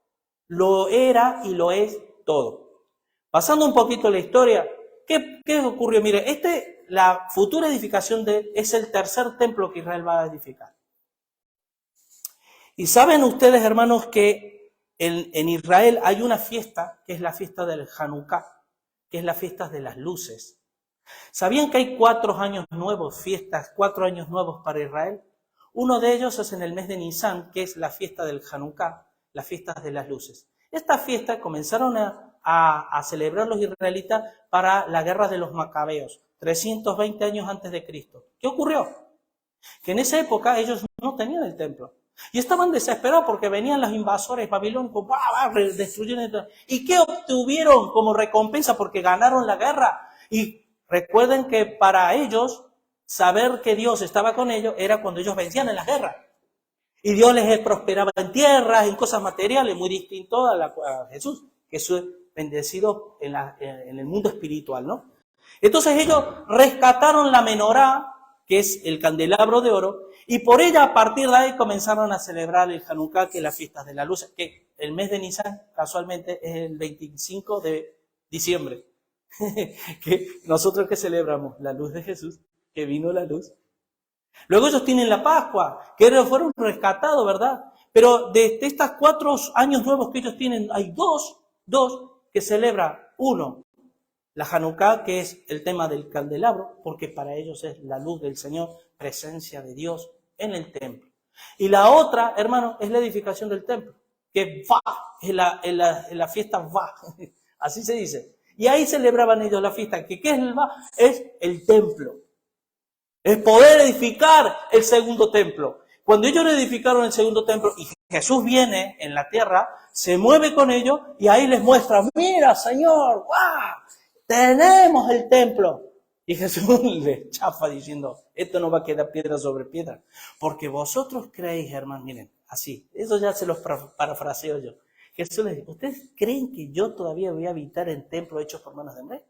lo era y lo es todo. Pasando un poquito la historia, ¿qué ocurrió? Mire, la futura edificación es el tercer templo que Israel va a edificar. Y saben ustedes, hermanos, que en Israel hay una fiesta, que es la fiesta del Hanukkah, que es la fiesta de las luces. ¿Sabían que hay 4 años nuevos, 4 años nuevos para Israel? Uno de ellos es en el mes de Nisan, que es la fiesta del Hanukkah, las fiestas de las luces. Esta fiesta comenzaron a celebrar los israelitas para la guerra de los macabeos, 320 años antes de Cristo. ¿Qué ocurrió? Que en esa época ellos no tenían el templo. Y estaban desesperados porque venían los invasores babilónicos, destruyeron. ¿Y qué obtuvieron como recompensa? Porque ganaron la guerra. Y recuerden que para ellos, saber que Dios estaba con ellos era cuando ellos vencían en las guerras. Y Dios les prosperaba en tierras, en cosas materiales, muy distinto a Jesús, que es bendecido en el mundo espiritual, ¿no? Entonces ellos rescataron la menorá, que es el candelabro de oro, y por ella a partir de ahí comenzaron a celebrar el Hanukkah, que es las fiestas de la luz, que el mes de Nisan casualmente es el 25 de diciembre. Que nosotros que celebramos la luz de Jesús, que vino la luz. Luego ellos tienen la Pascua, que fueron rescatados, ¿verdad? Pero de estos 4 años nuevos que ellos tienen, hay dos que celebran. Uno, la Hanukkah, que es el tema del candelabro, porque para ellos es la luz del Señor, presencia de Dios en el templo. Y la otra, hermano, es la edificación del templo, que es la fiesta va, así se dice. Y ahí celebraban ellos la fiesta, que ¿qué es el va? Es el templo. Es poder edificar el segundo templo. Cuando ellos edificaron el segundo templo y Jesús viene en la tierra, se mueve con ellos y ahí les muestra, mira, Señor, ¡guau! Tenemos el templo. Y Jesús les chafa diciendo, esto no va a quedar piedra sobre piedra. Porque vosotros creéis, hermanos, miren, así, eso ya se los parafraseo yo. Jesús les dice, ¿ustedes creen que yo todavía voy a habitar en templos hechos por manos de hombre?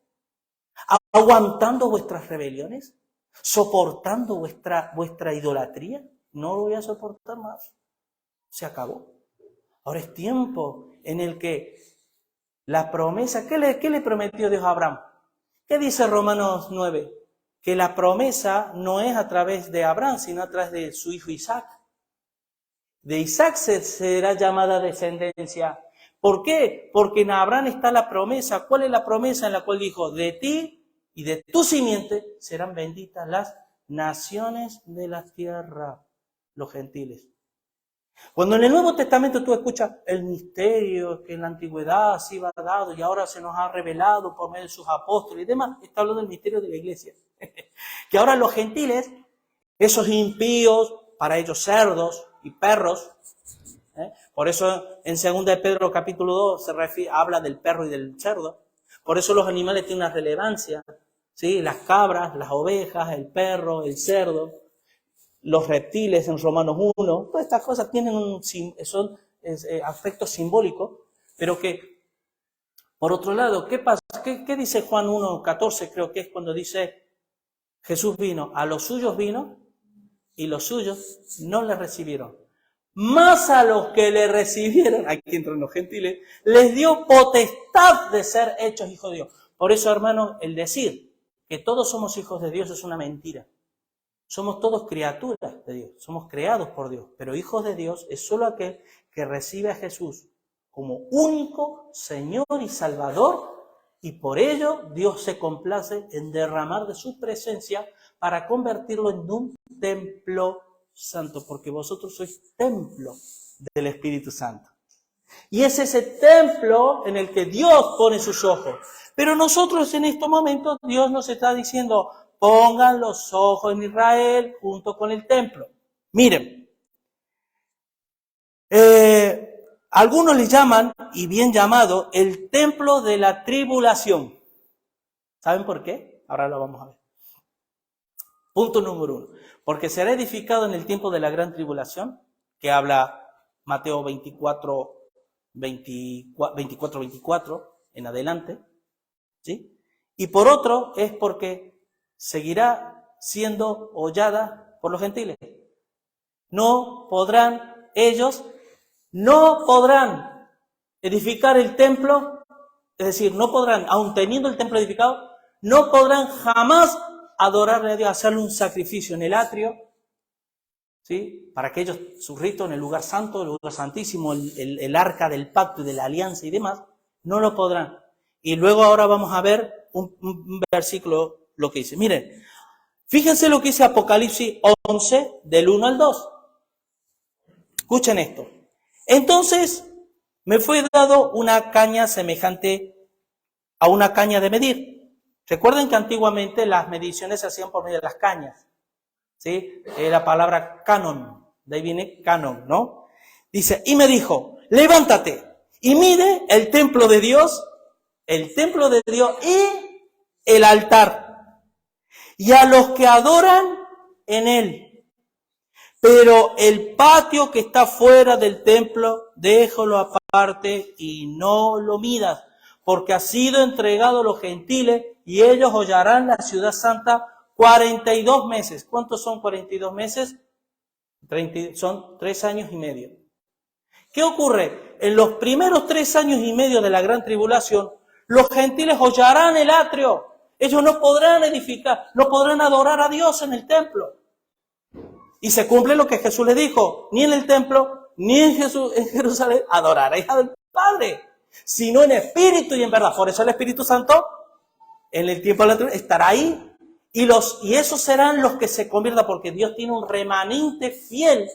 ¿Aguantando vuestras rebeliones? ¿Soportando vuestra idolatría? No lo voy a soportar más. Se acabó. Ahora es tiempo en el que la promesa, ¿qué le prometió Dios a Abraham? ¿Qué dice Romanos 9? Que la promesa no es a través de Abraham, sino a través de su hijo Isaac. De Isaac será llamada descendencia. ¿Por qué? Porque en Abraham está la promesa. ¿Cuál es la promesa en la cual dijo? De ti y de tu simiente serán benditas las naciones de la tierra, los gentiles. Cuando en el Nuevo Testamento tú escuchas el misterio que en la antigüedad se iba dado y ahora se nos ha revelado por medio de sus apóstoles y demás, está hablando del misterio de la iglesia. Que ahora los gentiles, esos impíos, para ellos cerdos y perros, por eso en 2 de Pedro capítulo 2 habla del perro y del cerdo. Por eso los animales tienen una relevancia, ¿sí? Las cabras, las ovejas, el perro, el cerdo, los reptiles en Romanos 1, todas estas cosas tienen son aspectos simbólicos, pero que, por otro lado, ¿qué pasa? ¿Qué dice Juan 1:14? Creo que es cuando dice, Jesús vino, a los suyos vino, y los suyos no le recibieron. Más a los que le recibieron, aquí entran los gentiles, les dio potestad de ser hechos hijos de Dios. Por eso, hermanos, el decir que todos somos hijos de Dios es una mentira. Somos todos criaturas de Dios, somos creados por Dios, pero hijos de Dios es solo aquel que recibe a Jesús como único Señor y Salvador, y por ello Dios se complace en derramar de su presencia para convertirlo en un templo santo, porque vosotros sois templo del Espíritu Santo. Y es ese templo en el que Dios pone sus ojos. Pero nosotros en estos momentos Dios nos está diciendo, pongan los ojos en Israel junto con el templo. Miren, algunos le llaman, y bien llamado, el templo de la tribulación. ¿Saben por qué? Ahora lo vamos a ver. Punto número 1. Porque será edificado en el tiempo de la gran tribulación, que habla Mateo 24, 24 en adelante, ¿sí? Y por otro es porque seguirá siendo hollada por los gentiles. Ellos no podrán edificar el templo, es decir, no podrán, aun teniendo el templo edificado, no podrán jamás adorarle a Dios, hacerle un sacrificio en el atrio, ¿sí? Para que ellos, su rito en el lugar santo, el lugar santísimo, el arca del pacto y de la alianza y demás, no lo podrán. Y luego ahora vamos a ver un versículo, lo que dice. Miren, fíjense lo que dice Apocalipsis 11, del 1 al 2. Escuchen esto. Entonces me fue dado una caña semejante a una caña de medir. Recuerden que antiguamente las mediciones se hacían por medio de las cañas, ¿sí? La palabra canon, de ahí viene canon, ¿no? Dice, y me dijo, levántate y mide el templo de Dios y el altar, y a los que adoran en él. Pero el patio que está fuera del templo, déjalo aparte y no lo midas, porque ha sido entregado a los gentiles y ellos hollarán la ciudad santa 42 meses. ¿Cuántos son 42 meses? Son 3 años y medio. ¿Qué ocurre? En los primeros 3 años y medio de la gran tribulación, los gentiles hollarán el atrio. Ellos no podrán edificar, no podrán adorar a Dios en el templo. Y se cumple lo que Jesús les dijo, ni en el templo, ni en Jerusalén adoraréis al Padre, sino en espíritu y en verdad. Por eso el Espíritu Santo, en el tiempo de la tribulación, estará ahí. Y esos serán los que se conviertan, porque Dios tiene un remanente fiel,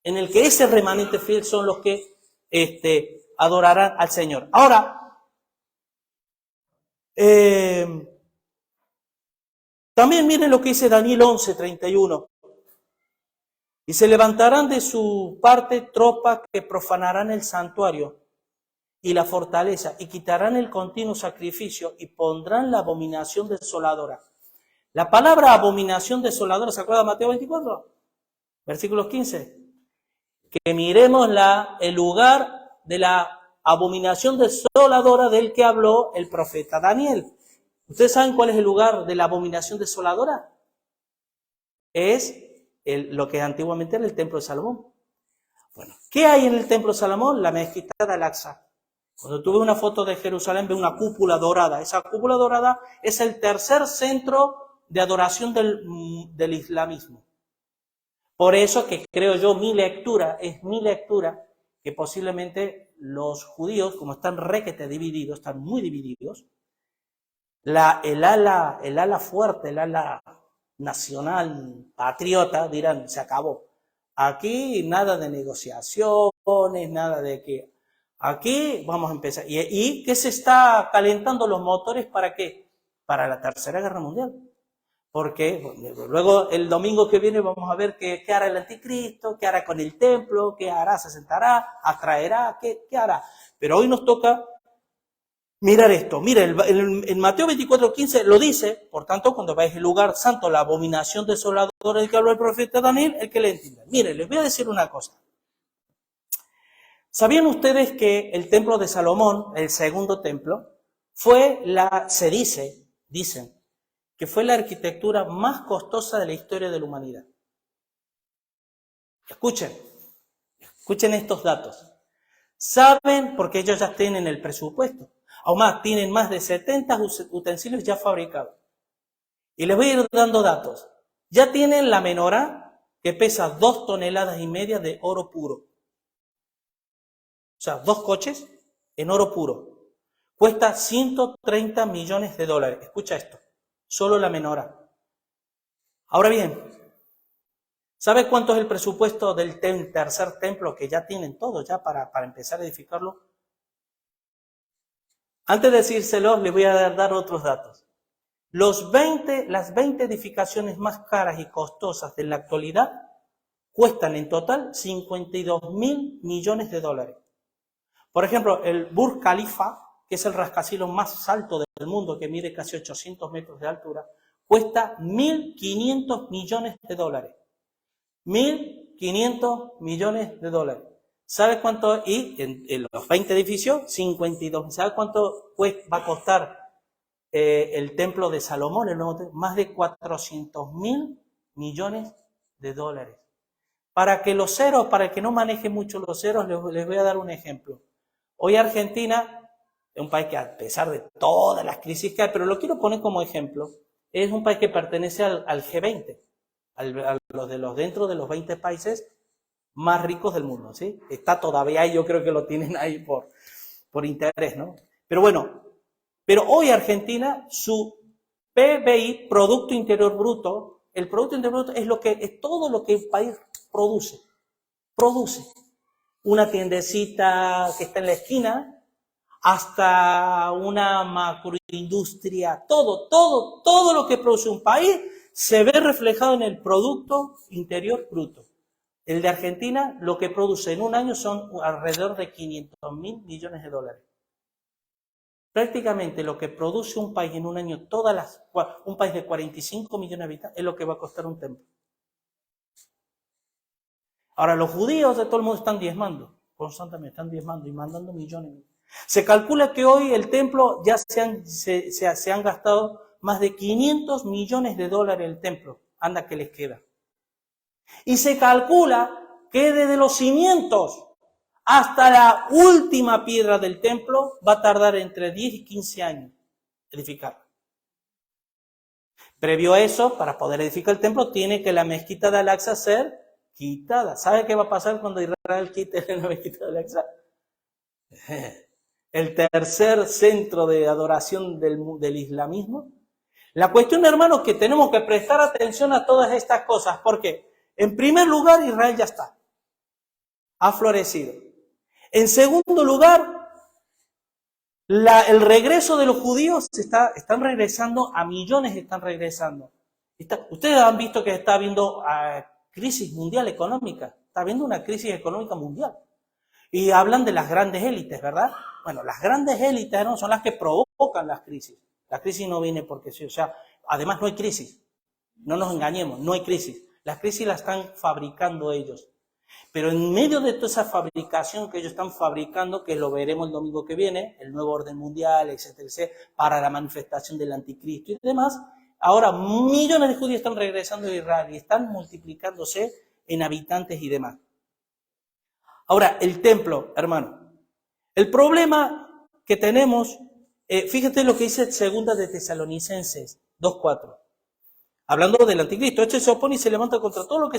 en el que ese remanente fiel son los que adorarán al Señor. Ahora, también miren lo que dice Daniel 11, 31. Y se levantarán de su parte tropas que profanarán el santuario y la fortaleza, y quitarán el continuo sacrificio, y pondrán la abominación desoladora. La palabra abominación desoladora, ¿se acuerda de Mateo 24? Versículos 15. Que miremos el lugar de la abominación desoladora del que habló el profeta Daniel. ¿Ustedes saben cuál es el lugar de la abominación desoladora? Es lo que antiguamente era el templo de Salomón. Bueno, ¿qué hay en el templo de Salomón? La mezquita de Al-Aqsa. Cuando tú ves una foto de Jerusalén, ves una cúpula dorada. Esa cúpula dorada es el tercer centro de adoración del islamismo. Por eso que creo yo, mi lectura, que posiblemente los judíos, como están requete divididos, están muy divididos, el ala fuerte, el ala nacional, patriota, dirán, se acabó. Aquí nada de negociaciones, nada de que... Aquí vamos a empezar. ¿Y qué se está calentando los motores para qué? Para la Tercera Guerra Mundial. Porque luego el domingo que viene vamos a ver qué hará el anticristo, qué hará con el templo, qué hará, se sentará, atraerá, qué hará. Pero hoy nos toca mirar esto. Mire, en Mateo 24:15 lo dice, por tanto, cuando vais al lugar santo, la abominación desoladora del que habló el profeta Daniel, el que le entienda. Mire, les voy a decir una cosa. ¿Sabían ustedes que el templo de Salomón, el segundo templo, dicen, que fue la arquitectura más costosa de la historia de la humanidad? Escuchen estos datos. Saben, porque ellos ya tienen el presupuesto. Aún más, tienen más de 70 utensilios ya fabricados. Y les voy a ir dando datos. Ya tienen la menorá, que pesa 2,5 toneladas de oro puro. O sea, 2 coches en oro puro. Cuesta $130 millones. Escucha esto. Solo la menorá. Ahora bien, ¿sabe cuánto es el presupuesto del tercer templo? Que ya tienen todo, ya para empezar a edificarlo. Antes de decírselo, les voy a dar otros datos. Las 20 edificaciones más caras y costosas de la actualidad cuestan en total $52.000 millones. Por ejemplo, el Burj Khalifa, que es el rascacielos más alto del mundo, que mide casi 800 metros de altura, cuesta $1.500 millones. 1.500 millones de dólares. ¿Sabe cuánto? Y en los 20 edificios, 52. ¿Sabe cuánto va a costar el templo de Salomón, el nuevo templo? Más de $400.000 millones. Para que no maneje mucho los ceros, les voy a dar un ejemplo. Hoy Argentina es un país que, a pesar de todas las crisis que hay, pero lo quiero poner como ejemplo, es un país que pertenece al G20, dentro de los 20 países más ricos del mundo, ¿sí? Está todavía ahí, yo creo que lo tienen ahí por interés, ¿no? Pero bueno, hoy Argentina, su PBI, Producto Interior Bruto, el Producto Interior Bruto es todo lo que el país produce. Una tiendecita que está en la esquina, hasta una macroindustria, todo lo que produce un país se ve reflejado en el Producto Interior Bruto. El de Argentina, lo que produce en un año son alrededor de $500.000 millones. Prácticamente lo que produce un país en un año, un país de 45 millones de habitantes, es lo que va a costar un templo. Ahora, los judíos de todo el mundo están diezmando, constantemente están diezmando y mandando millones. Se calcula que hoy el templo ya se han gastado más de $500 millones el templo. Anda que les queda. Y se calcula que desde los cimientos hasta la última piedra del templo va a tardar entre 10 y 15 años edificar. Previo a eso, para poder edificar el templo, tiene que la mezquita de Al-Aqsa ser quitada. ¿Sabe qué va a pasar cuando Israel quite la mezquita de Al-Aqsa? El tercer centro de adoración del islamismo. La cuestión, hermanos, que tenemos que prestar atención a todas estas cosas, porque en primer lugar Israel ya está, ha florecido. En segundo lugar, el regreso de los judíos están regresando, a millones están regresando. Ustedes han visto que está habiendo crisis mundial económica, está habiendo una crisis económica mundial. Y hablan de las grandes élites, ¿verdad? Bueno, las grandes élites, ¿no?, son las que provocan las crisis. La crisis no viene porque sí, o sea, además no hay crisis. No nos engañemos, no hay crisis. Las crisis las están fabricando ellos. Pero en medio de toda esa fabricación que ellos están fabricando, que lo veremos el domingo que viene, el nuevo orden mundial, etcétera, para la manifestación del anticristo y demás, ahora millones de judíos están regresando a Israel y están multiplicándose en habitantes y demás. Ahora, el templo, hermano. El problema que tenemos, fíjate lo que dice 2 de Tesalonicenses 2:4. Hablando del anticristo, este se opone y se levanta contra todo lo que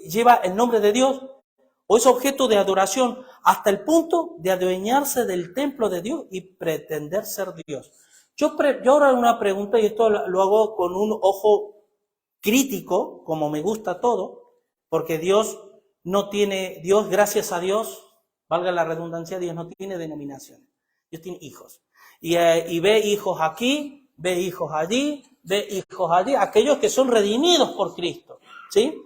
lleva el nombre de Dios o es objeto de adoración, hasta el punto de adueñarse del templo de Dios y pretender ser Dios. Yo ahora hago una pregunta, y esto lo hago con un ojo crítico, como me gusta todo, porque Dios, gracias a Dios, valga la redundancia, Dios no tiene denominaciones. Dios tiene hijos. Y ve hijos aquí, ve hijos allí, ve hijos allí, aquellos que son redimidos por Cristo, ¿sí?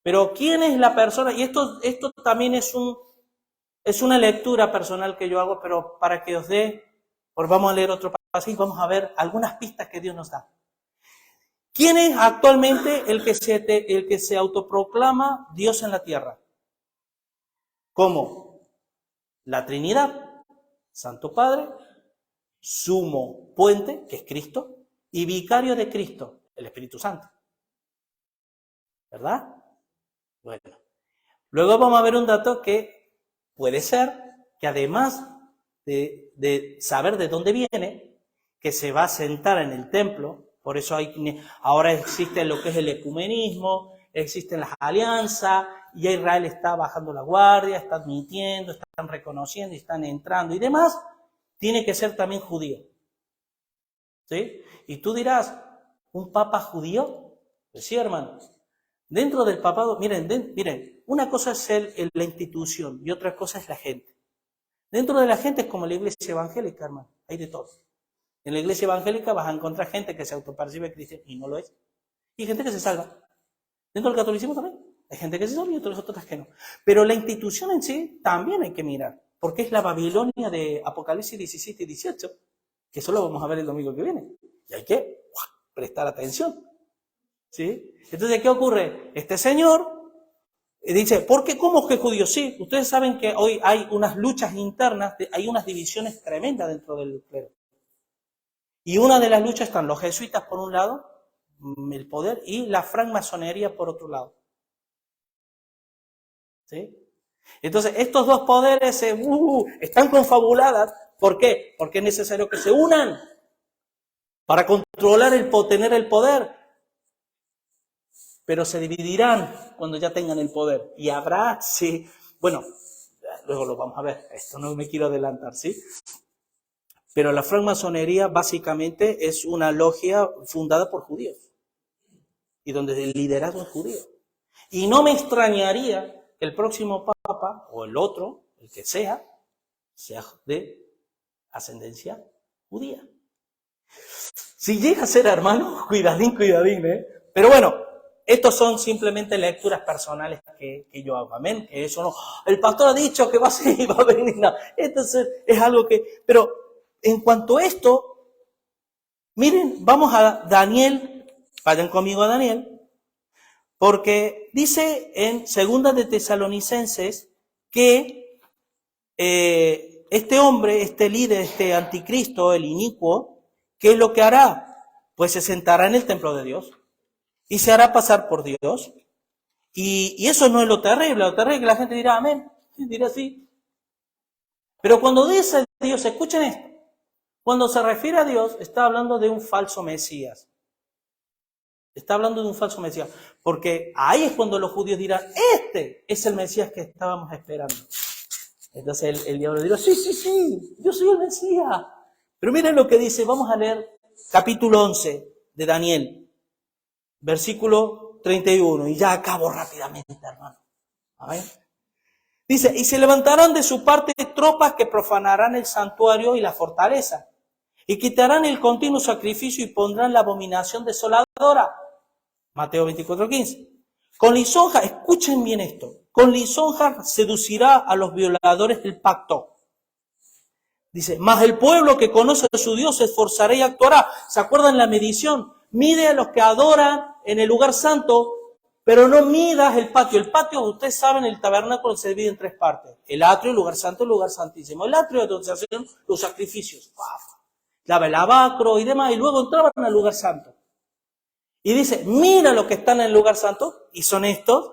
Pero ¿quién es la persona? Y esto también es una lectura personal que yo hago, pero para que os dé, pues vamos a leer otro pasaje y vamos a ver algunas pistas que Dios nos da. ¿Quién es actualmente el que se autoproclama Dios en la tierra? ¿Cómo? La Trinidad, Santo Padre, Sumo Puente, que es Cristo, y Vicario de Cristo, el Espíritu Santo. ¿Verdad? Bueno, luego vamos a ver un dato que puede ser que además de saber de dónde viene, que se va a sentar en el templo, por eso ahora existe lo que es el ecumenismo, existen las alianzas, y Israel está bajando la guardia, está admitiendo, están reconociendo, están entrando y demás, tiene que ser también judío. ¿Sí? Y tú dirás, ¿un papa judío? Pues sí, hermano. Dentro del papado, miren, una cosa es la institución y otra cosa es la gente. Dentro de la gente es como la iglesia evangélica, hermano, hay de todo. En la iglesia evangélica vas a encontrar gente que se autopercibe cristiana y no lo es. Y gente que se salva. Dentro del catolicismo también hay gente que se salva y otras que no. Pero la institución en sí también hay que mirar, porque es la Babilonia de Apocalipsis 17 y 18, que eso lo vamos a ver el domingo que viene. Y hay que prestar atención. ¿Sí? Entonces, ¿qué ocurre? Este señor dice, ¿por qué? ¿Cómo es que judío? Sí, ustedes saben que hoy hay unas luchas internas, hay unas divisiones tremendas dentro del clero. Y una de las luchas están los jesuitas por un lado, el poder, y la francmasonería por otro lado. ¿Sí? Entonces, estos dos poderes están confabuladas. ¿Por qué? Porque es necesario que se unan para controlar tener el poder. Pero se dividirán cuando ya tengan el poder. Y habrá, sí, bueno, luego lo vamos a ver, esto no me quiero adelantar, ¿sí? Pero la francmasonería básicamente es una logia fundada por judíos. Y donde el liderazgo es judío. Y no me extrañaría que el próximo papa, o el otro, el que sea de ascendencia judía. Si llega a ser, hermano, cuidadín, Pero bueno, estos son simplemente lecturas personales que yo hago, amén. Que eso no, el pastor ha dicho que va a ser y va a venir, no. Esto es algo que, pero en cuanto a esto, miren, vamos a Daniel, vayan conmigo a Daniel, porque dice en 2 de Tesalonicenses que este hombre, este líder, este anticristo, el inicuo, ¿qué es lo que hará? Pues se sentará en el templo de Dios y se hará pasar por Dios. Y eso no es lo terrible es que la gente dirá amén, dirá sí. Pero cuando dice Dios, escuchen esto, cuando se refiere a Dios, está hablando de un falso Mesías. Está hablando de un falso Mesías, porque ahí es cuando los judíos dirán, este es el Mesías que estábamos esperando. Entonces el diablo dirá, sí, yo soy el Mesías. Pero miren lo que dice, vamos a leer capítulo 11 de Daniel, versículo 31, y ya acabo rápidamente, hermano. A ver. Dice, y se levantarán de su parte tropas que profanarán el santuario y la fortaleza, y quitarán el continuo sacrificio y pondrán la abominación desoladora. Mateo 24:15. Con lisonja, escuchen bien esto, con lisonja seducirá a los violadores del pacto. Dice, mas el pueblo que conoce a su Dios se esforzará y actuará. ¿Se acuerdan la medición? Mide a los que adoran en el lugar santo, pero no midas el patio. El patio, ustedes saben, el tabernáculo se divide en 3 partes. El atrio, el lugar santo, el lugar santísimo. El atrio es donde se hacían los sacrificios. Daba el lavacro y demás, y luego entraban al lugar santo. Y dice, mira los que están en el lugar santo, y son estos.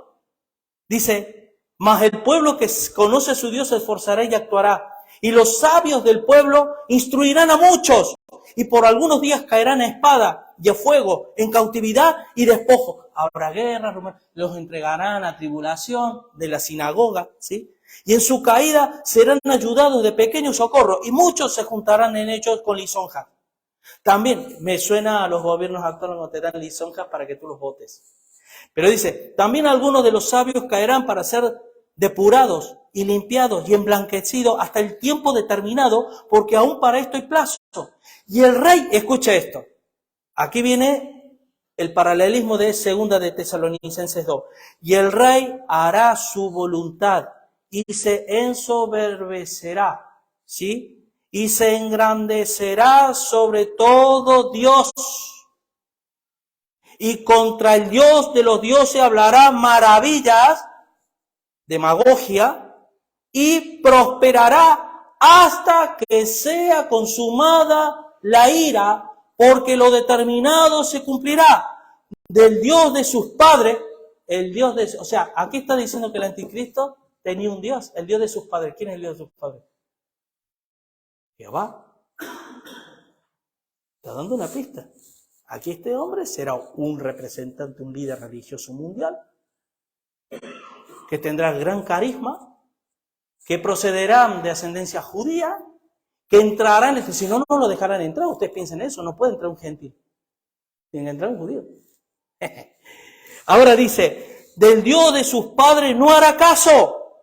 Dice, mas el pueblo que conoce a su Dios se esforzará y actuará. Y los sabios del pueblo instruirán a muchos, y por algunos días caerán a espada y a fuego, en cautividad y despojo. Habrá guerra, los entregarán a tribulación de la sinagoga, ¿sí? Y en su caída serán ayudados de pequeño socorro, y muchos se juntarán en ellos con lisonja. También me suena a los gobiernos actuales cuando te dan lisonjas para que tú los votes. Pero dice, también algunos de los sabios caerán para ser depurados y limpiados y emblanquecidos hasta el tiempo determinado, porque aún para esto hay plazo. Y el rey, escucha esto, aquí viene el paralelismo de 2 de Tesalonicenses 2. Y el rey hará su voluntad y se ensoberbecerá, ¿sí? Y se engrandecerá sobre todo Dios. Y contra el Dios de los dioses hablará maravillas, demagogia, y prosperará hasta que sea consumada la ira, porque lo determinado se cumplirá. Del Dios de sus padres el Dios de... O sea, aquí está diciendo que el anticristo tenía un Dios, el Dios de sus padres. ¿Quién es el Dios de sus padres? Jehová. Está dando una pista. Aquí este hombre será un representante, un líder religioso mundial, que tendrá gran carisma, que procederá de ascendencia judía, que entrará en este... Si no, no lo dejarán entrar. Ustedes piensen eso, no puede entrar un gentil. Tiene que entrar un judío. Ahora dice, del Dios de sus padres no hará caso,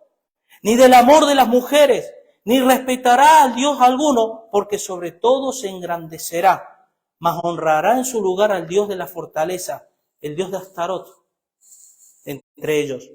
ni del amor de las mujeres, ni respetará al Dios alguno, porque sobre todo se engrandecerá, mas honrará en su lugar al Dios de la fortaleza, el Dios de Astarot, entre ellos.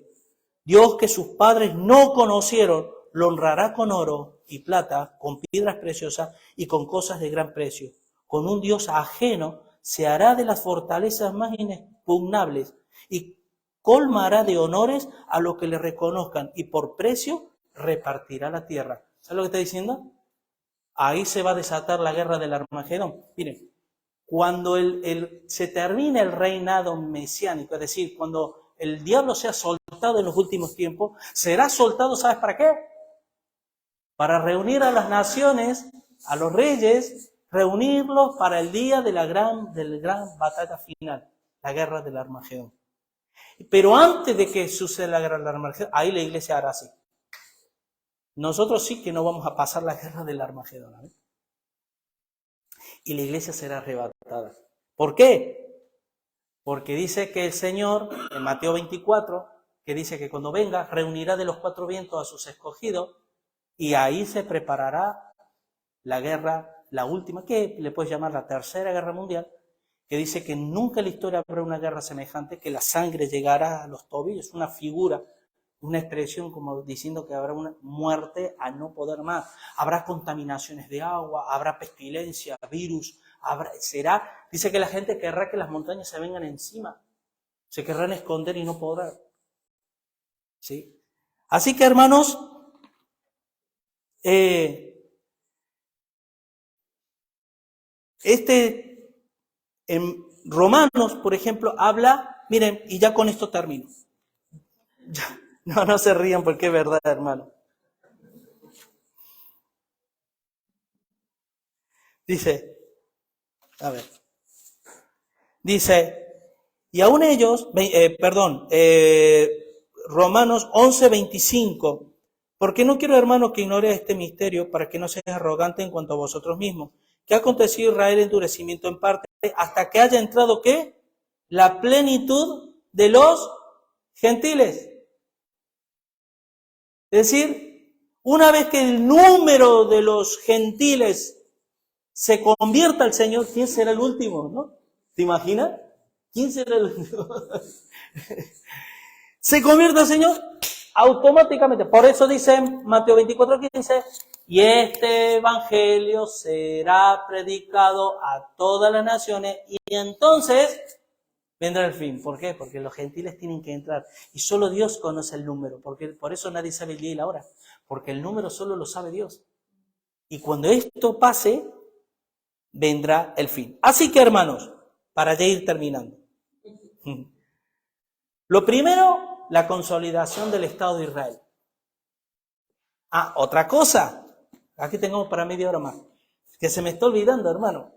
Dios que sus padres no conocieron, lo honrará con oro y plata, con piedras preciosas y con cosas de gran precio. Con un Dios ajeno se hará de las fortalezas más inexpugnables y colmará de honores a los que le reconozcan y por precio repartirá la tierra. ¿Sabes lo que está diciendo? Ahí se va a desatar la guerra del Armagedón. Miren, cuando se termine el reinado mesiánico, es decir, cuando el diablo sea soltado en los últimos tiempos, será soltado, ¿sabes para qué? Para reunir a las naciones, a los reyes, reunirlos para el día de la gran batalla final, la guerra del Armagedón. Pero antes de que suceda la guerra del Armagedón, ahí la iglesia hará así. Nosotros sí que no vamos a pasar la guerra del Armagedón, ¿eh? Y la iglesia será arrebatada. ¿Por qué? Porque dice que el Señor, en Mateo 24, que dice que cuando venga, reunirá de los cuatro vientos a sus escogidos, y ahí se preparará la guerra, la última, que le puedes llamar la tercera guerra mundial, que dice que nunca en la historia habrá una guerra semejante, que la sangre llegará a los tobillos, una figura, una expresión como diciendo que habrá una muerte a no poder más. Habrá contaminaciones de agua, habrá pestilencia, virus, dice que la gente querrá que las montañas se vengan encima, se querrán esconder y no podrán. ¿Sí? Así que, hermanos, en Romanos, por ejemplo, habla, miren, y ya con esto termino. No se rían porque es verdad, hermano. Dice, y aún ellos, Romanos 11:25, porque no quiero, hermanos, que ignore este misterio para que no seas arrogante en cuanto a vosotros mismos, que ha acontecido Israel endurecimiento en parte hasta que haya entrado, ¿qué? La plenitud de los gentiles. Es decir, una vez que el número de los gentiles se convierta al Señor, ¿quién será el último? ¿No? ¿Te imaginas? ¿Quién será el último? Se convierte al Señor automáticamente. Por eso dice Mateo 24:15, y este evangelio será predicado a todas las naciones y entonces vendrá el fin. ¿Por qué? Porque los gentiles tienen que entrar y solo Dios conoce el número. Por eso nadie sabe el día y la hora, porque el número solo lo sabe Dios. Y cuando esto pase, vendrá el fin. Así que, hermanos, para ya ir terminando. Lo primero, la consolidación del Estado de Israel. Otra cosa. Aquí tenemos para media hora más. Que se me está olvidando, hermano.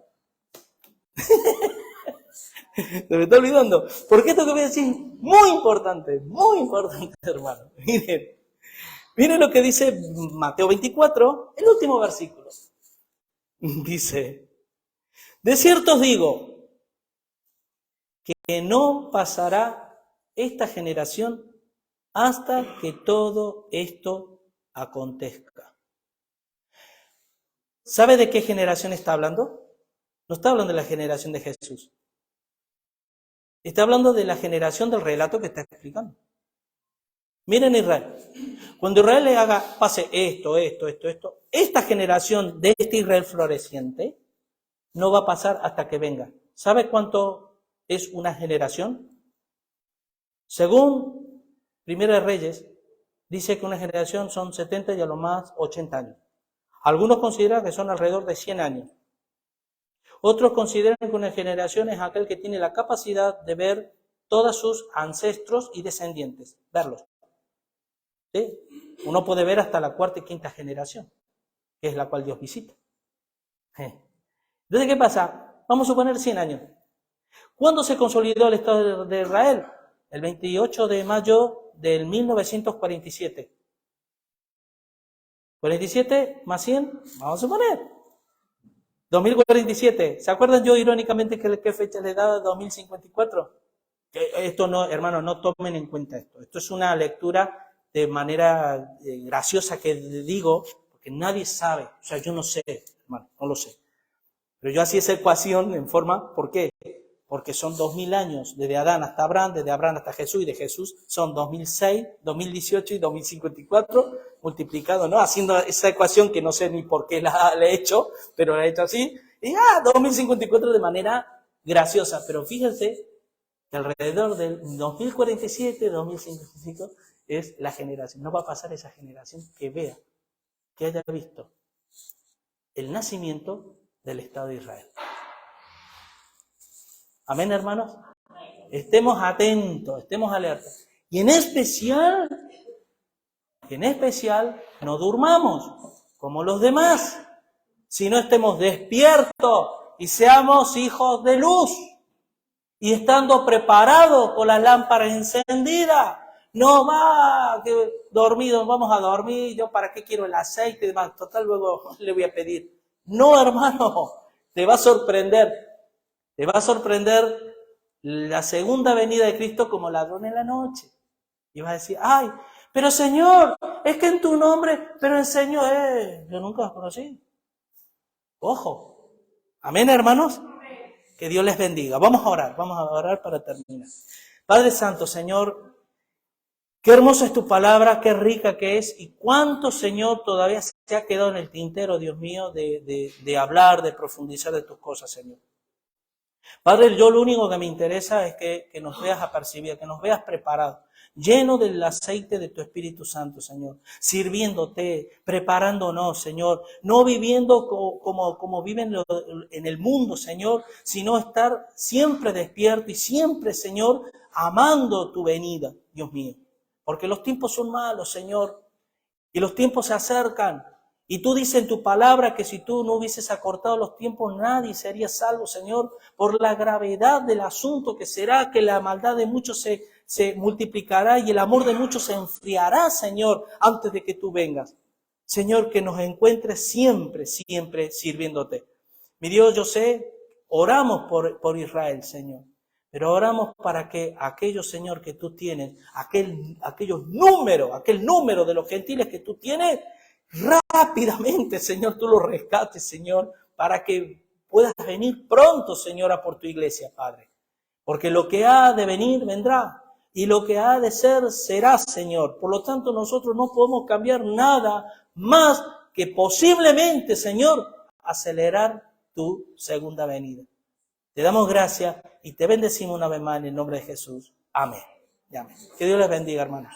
Se me está olvidando. Porque esto que voy a decir es muy importante, hermano. Miren lo que dice Mateo 24, el último versículo. Dice, de cierto os digo, que no pasará esta generación hasta que todo esto acontezca. ¿Sabe de qué generación está hablando? No está hablando de la generación de Jesús. Está hablando de la generación del relato que está explicando. Miren Israel. Cuando Israel pase esto, esta generación de este Israel floreciente no va a pasar hasta que venga. ¿Sabe cuánto es una generación? Según Primera de Reyes, dice que una generación son 70 y a lo más 80 años. Algunos consideran que son alrededor de 100 años. Otros consideran que una generación es aquel que tiene la capacidad de ver todos sus ancestros y descendientes, verlos. ¿Sí? Uno puede ver hasta la cuarta y quinta generación, que es la cual Dios visita. Entonces, ¿qué pasa? Vamos a suponer 100 años. ¿Cuándo se consolidó el Estado de Israel? El 28 de mayo del 1947. 47 más 100, vamos a suponer. 2047. ¿Se acuerdan yo irónicamente qué fecha le daba? 2054. Esto no, hermanos, no tomen en cuenta esto. Esto es una lectura de manera graciosa que digo, porque nadie sabe. O sea, yo no sé, hermano, no lo sé. Pero yo hacía esa ecuación en forma, ¿por qué? Porque son 2000 años, desde Adán hasta Abraham, desde Abraham hasta Jesús, y de Jesús son 2006, 2018 y 2054, multiplicado, ¿no? Haciendo esa ecuación que no sé ni por qué la he hecho, pero la he hecho así, y 2054 de manera graciosa. Pero fíjense que alrededor del 2047, 2055, es la generación. No va a pasar esa generación que vea, que haya visto el nacimiento del Estado de Israel. Amén, hermanos. Estemos atentos, estemos alertas. Y en especial, no durmamos como los demás, sino estemos despiertos y seamos hijos de luz. Y estando preparados con las lámparas encendidas. No va, que dormido, vamos a dormir, yo para qué quiero el aceite y demás. Total, luego le voy a pedir. No, hermano, te va a sorprender. Te va a sorprender la segunda venida de Cristo como ladrón en la noche. Y vas a decir, ay, pero Señor, es que en tu nombre, pero el Señor, yo nunca los conocí. Ojo. Amén, hermanos. Que Dios les bendiga. Vamos a orar para terminar. Padre Santo, Señor, qué hermosa es tu palabra, qué rica que es, y cuánto, Señor, todavía se ha quedado en el tintero, Dios mío, de hablar, de profundizar de tus cosas, Señor. Padre, yo lo único que me interesa es que nos veas apercibidos, que nos veas preparados, lleno del aceite de tu Espíritu Santo, Señor, sirviéndote, preparándonos, Señor, no viviendo como viven en el mundo, Señor, sino estar siempre despierto y siempre, Señor, amando tu venida, Dios mío, porque los tiempos son malos, Señor, y los tiempos se acercan. Y tú dices en tu palabra que si tú no hubieses acortado los tiempos, nadie sería salvo, Señor, por la gravedad del asunto que será que la maldad de muchos se multiplicará y el amor de muchos se enfriará, Señor, antes de que tú vengas. Señor, que nos encuentres siempre, siempre sirviéndote. Mi Dios, yo sé, oramos por Israel, Señor, pero oramos para que aquellos, Señor, que tú tienes, aquel número de los gentiles que tú tienes, rápidamente, Señor, tú lo rescates, Señor, para que puedas venir pronto, Señor, a por tu iglesia, Padre. Porque lo que ha de venir, vendrá. Y lo que ha de ser, será, Señor. Por lo tanto, nosotros no podemos cambiar nada más que posiblemente, Señor, acelerar tu segunda venida. Te damos gracias y te bendecimos una vez más en el nombre de Jesús. Amén. Amén. Que Dios les bendiga, hermanos.